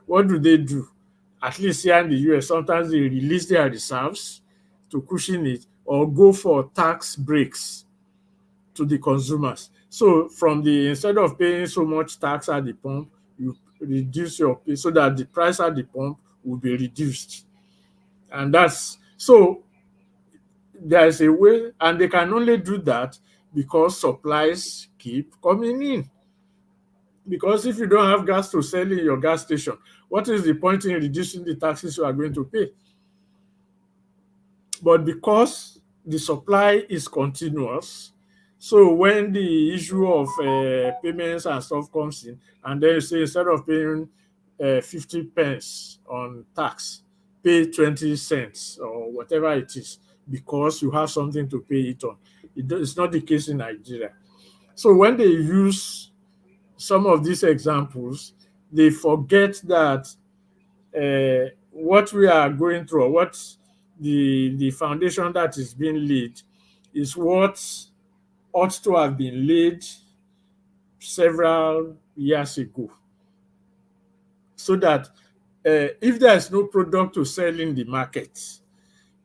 what do? At least here in the US, sometimes they release their reserves to cushion it or go for tax breaks to the consumers. So from the instead of paying so much tax at the pump, you reduce your pay so that the price at the pump will be reduced. And that's so there's a way, and they can only do that because supplies keep coming in. Because if you don't have gas to sell in your gas station, what is the point in reducing the taxes you are going to pay? But because the supply is continuous, so when the issue of payments and stuff comes in, and then you say instead of paying 50 pence on tax, pay 20 cents or whatever it is, because you have something to pay it on. It's not the case in Nigeria. So when they use some of these examples, they forget that what we are going through, or what the foundation that is being laid, is what ought to have been laid several years ago, so that if there is no product to sell in the market,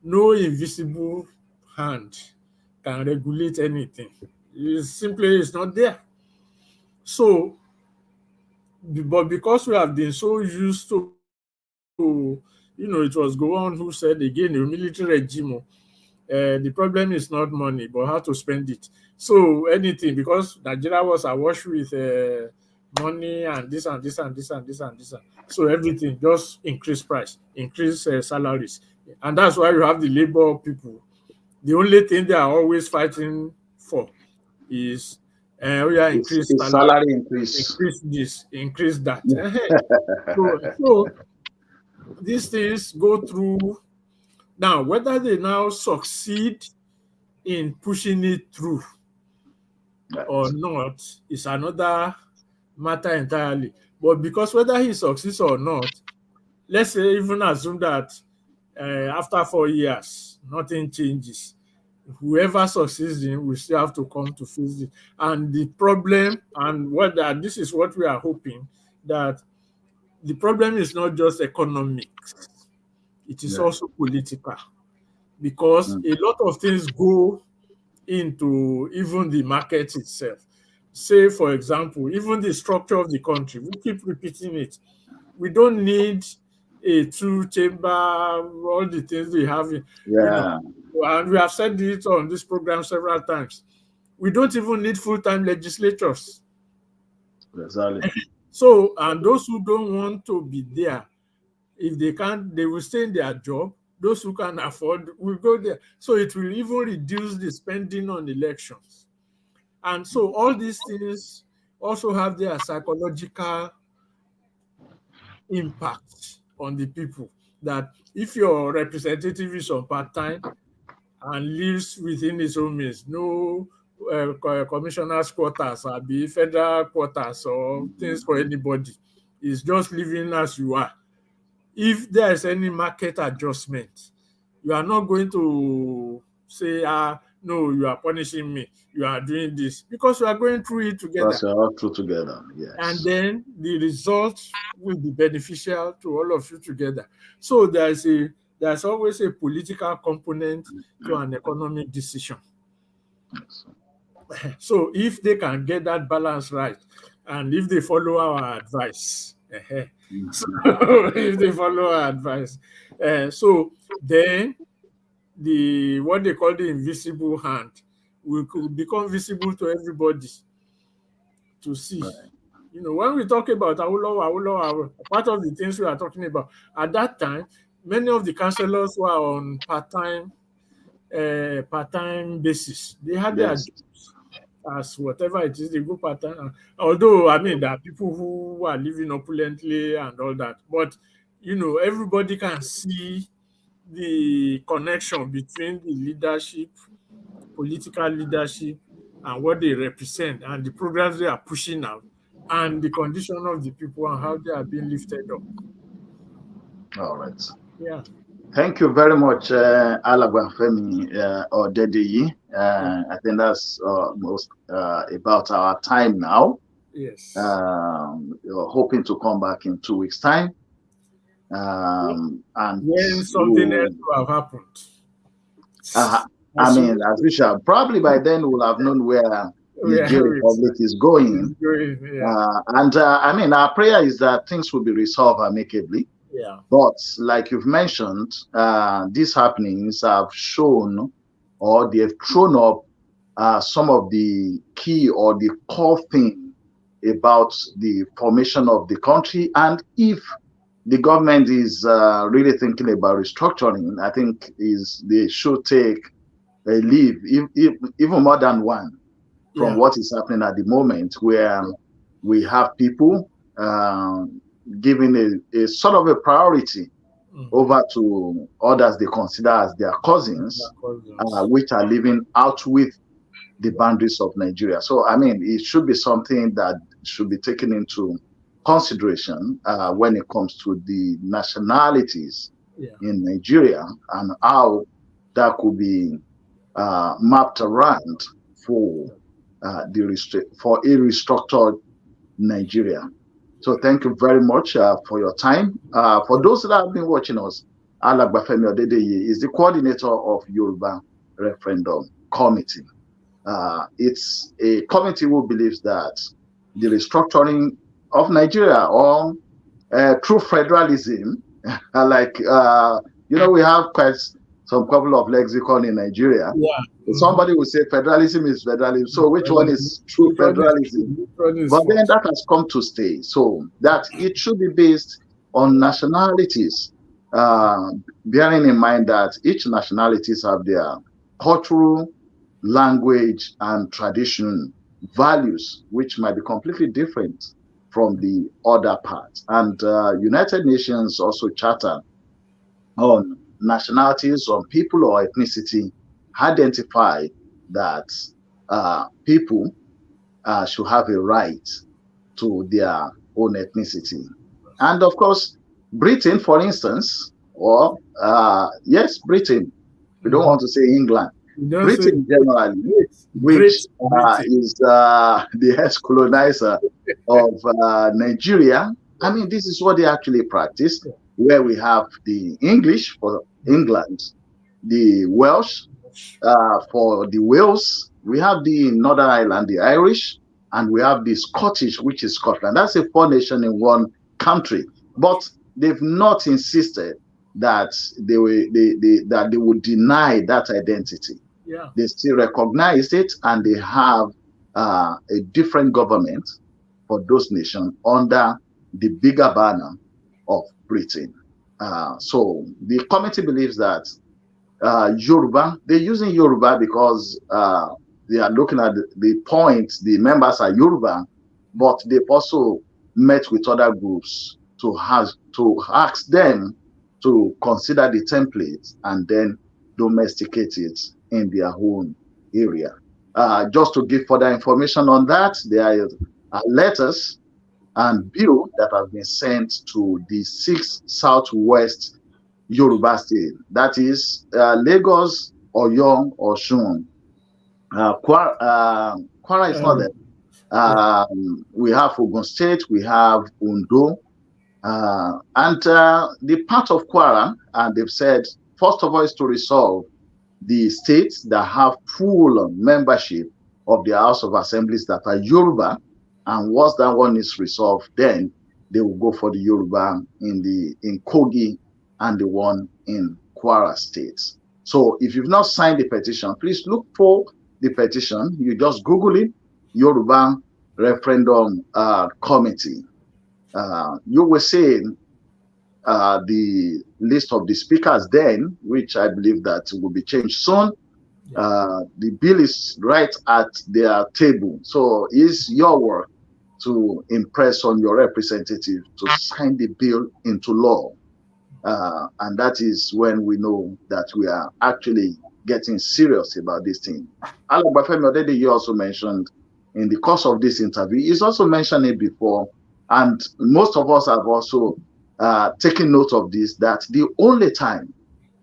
no invisible hand can regulate anything. It simply is not there. So, but because we have been so used to, it was Gowon who said again, the military regime, the problem is not money, but how to spend it. So anything, because Nigeria was awash with money and this and this and this and this and this. So everything just increase price, increase salaries. And that's why you have the labor people. The only thing they are always fighting for is, we are increase It's salary, salary increase. increase this, increase that. So these things go through. Now, whether they now succeed in pushing it through or Right. not is another matter entirely. But because whether he succeeds or not, let's say even assume that after 4 years, nothing changes. Whoever succeeds in will still have to come to face it. And the problem, and this is what we are hoping, that the problem is not just economic, it is Yeah. also political. Because Mm. a lot of things go into even the market itself. say, for example, even the structure of the country, we keep repeating it. We don't need a two-chamber, all the things we have, you know, Yeah, and we have said it on this program several times. We don't even need full-time legislatures. exactly. So, and those who don't want to be there, if they can't, they will stay in their job. Those who can afford will go there. So it will even reduce the spending on elections. And so all these things also have their psychological impact on the people. That if your representative is on part-time and lives within his own means, no commissioner's quarters or be federal quarters or things for anybody, is just living as you are. If there is any market adjustment, you are not going to say, no, you are punishing me, you are doing this, because we are going through it Because together. you're all true together. And Yes. then the results will be beneficial to all of you together. So there's always a political component to an economic decision. Yes. So if they can get that balance right, and if they follow our advice, so if they follow our advice, so then the what they call the invisible hand will become visible to everybody to see. Right. When we talk about Awolowo, part of the things we are talking about at that time, many of the councillors were on part-time basis. They had their Yes. jobs as whatever it is, they go part-time. Although, I mean, there are people who are living opulently and all that, but everybody can see the connection between the leadership, political leadership, and what they represent, and the programs they are pushing out, and the condition of the people and how they are being lifted up. All right. Yeah. Thank you very much, Alagba Femi Odedeyi. I think that's most about our time now. Yes. You're hoping to come back in 2 weeks' time. And When something else you, will have happened. I As mean, soon as we shall, probably by then we'll have known where Niger where Republic is going. it's going. Yeah. And I mean, our prayer is that things will be resolved amicably. Yeah. But like you've mentioned, these happenings have shown, or they have thrown up some of the key or the core thing about the formation of the country. And if the government is really thinking about restructuring, I think they should take a leave, even more than one, from Yeah. what is happening at the moment, where we have people giving a sort of a priority over to others they consider as their cousins, which are living out with the boundaries of Nigeria. So, I mean, it should be something that should be taken into consideration when it comes to the nationalities in Nigeria and how that could be mapped around for a restructured Nigeria. So thank you very much for your time. For those that have been watching us, Alagba Femi Odedeyi is the coordinator of Yoruba Referendum Committee. It's a committee who believes that the restructuring of Nigeria or through federalism, like, we have quite some couple of lexicon in Nigeria. Yeah. Somebody will say federalism is federalism. So which one is true federalism? But then that has come to stay. So that it should be based on nationalities, bearing in mind that each nationalities have their cultural, language, and tradition, values, which might be completely different from the other parts. And United Nations also charter on nationalities, on people or ethnicity, identify that people should have a right to their own ethnicity. And of course, Britain, for instance, or yes, Britain, we don't want to say England, Britain generally, which is the ex-colonizer of Nigeria. I mean, this is what they actually practice, where we have the English for England, the Welsh for the Wales, we have the Northern Ireland, the Irish, and we have the Scottish, which is Scotland. That's a four nation in one country. But they've not insisted that they would deny that identity. Yeah. They still recognize it, and they have a different government for those nations under the bigger banner of Britain. So the committee believes that Yoruba, they're using Yoruba because they are looking at the point, the members are Yoruba, but they've also met with other groups to ask them to consider the template and then domesticate it in their own area. Just to give further information on that, there are letters and bill that have been sent to the 6 Southwest Yoruba state. That is Lagos, Oyo, Osun. Kwara is not there. We have Ogun State, we have Ondo, and the part of Kwara, and they've said, first of all, is to resolve the states that have full membership of the House of Assemblies that are Yoruba, and once that one is resolved, then they will go for the Yoruba in Kogi and the one in Kwara State. So if you've not signed the petition, please look for the petition. You just Google it, Yoruba Referendum Committee. You will see the list of the speakers then, which I believe that will be changed soon. The bill is right at their table. So it's your work to impress on your representative to sign the bill into law. And that is when we know that we are actually getting serious about this thing. Alagba Femi Odedeyi also mentioned in the course of this interview, he's also mentioned it before, and most of us have also taken note of this, that the only time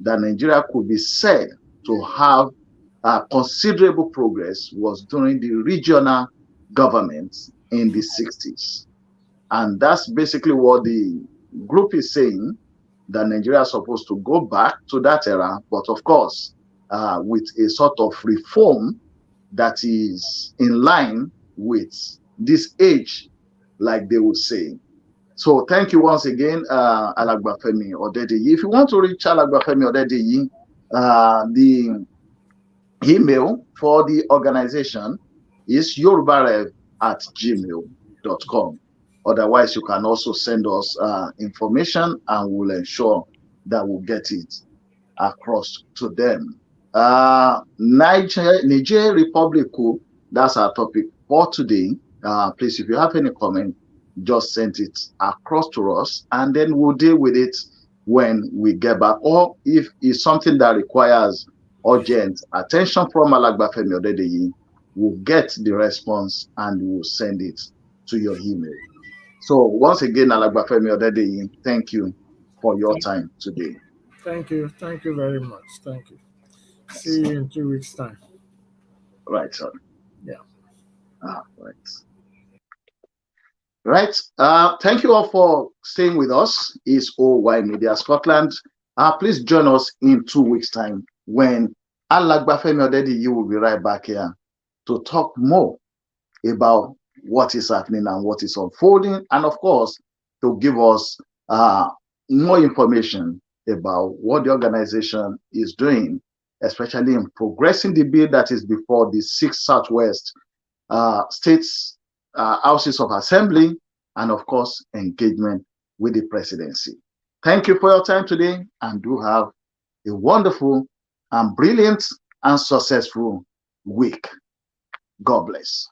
that Nigeria could be said to have considerable progress was during the regional governments in the 60s. And that's basically what the group is saying, that Nigeria is supposed to go back to that era, but of course, with a sort of reform that is in line with this age, like they would say. So thank you once again, Alagba Femi Odedeyi. If you want to reach Alagba Femi Odedeyi, the email for the organization is yorubarev@gmail.com. Otherwise, you can also send us information, and we'll ensure that we'll get it across to them. Niger Republic Coup, that's our topic for today. Please, if you have any comment, just send it across to us, and then we'll deal with it when we get back. Or if it's something that requires urgent attention from Alagba Femi Odedeyi, we'll get the response and we'll send it to your email. So once again, Alagba Femi Odedeyi, thank you for your time today. Thank you. Thank you very much. Thank you. See you in 2 weeks' time. Right, sir. Yeah. Right. Right. Thank you all for staying with us. It's OY Media Scotland. Please join us in 2 weeks' time when Alagba Femi Odedeyi will be right back here to talk more about what is happening and what is unfolding, and of course, to give us more information about what the organization is doing, especially in progressing the bill that is before the 6 Southwest states houses of assembly, and of course, engagement with the presidency. Thank you for your time today, and do have a wonderful and brilliant and successful week. God bless.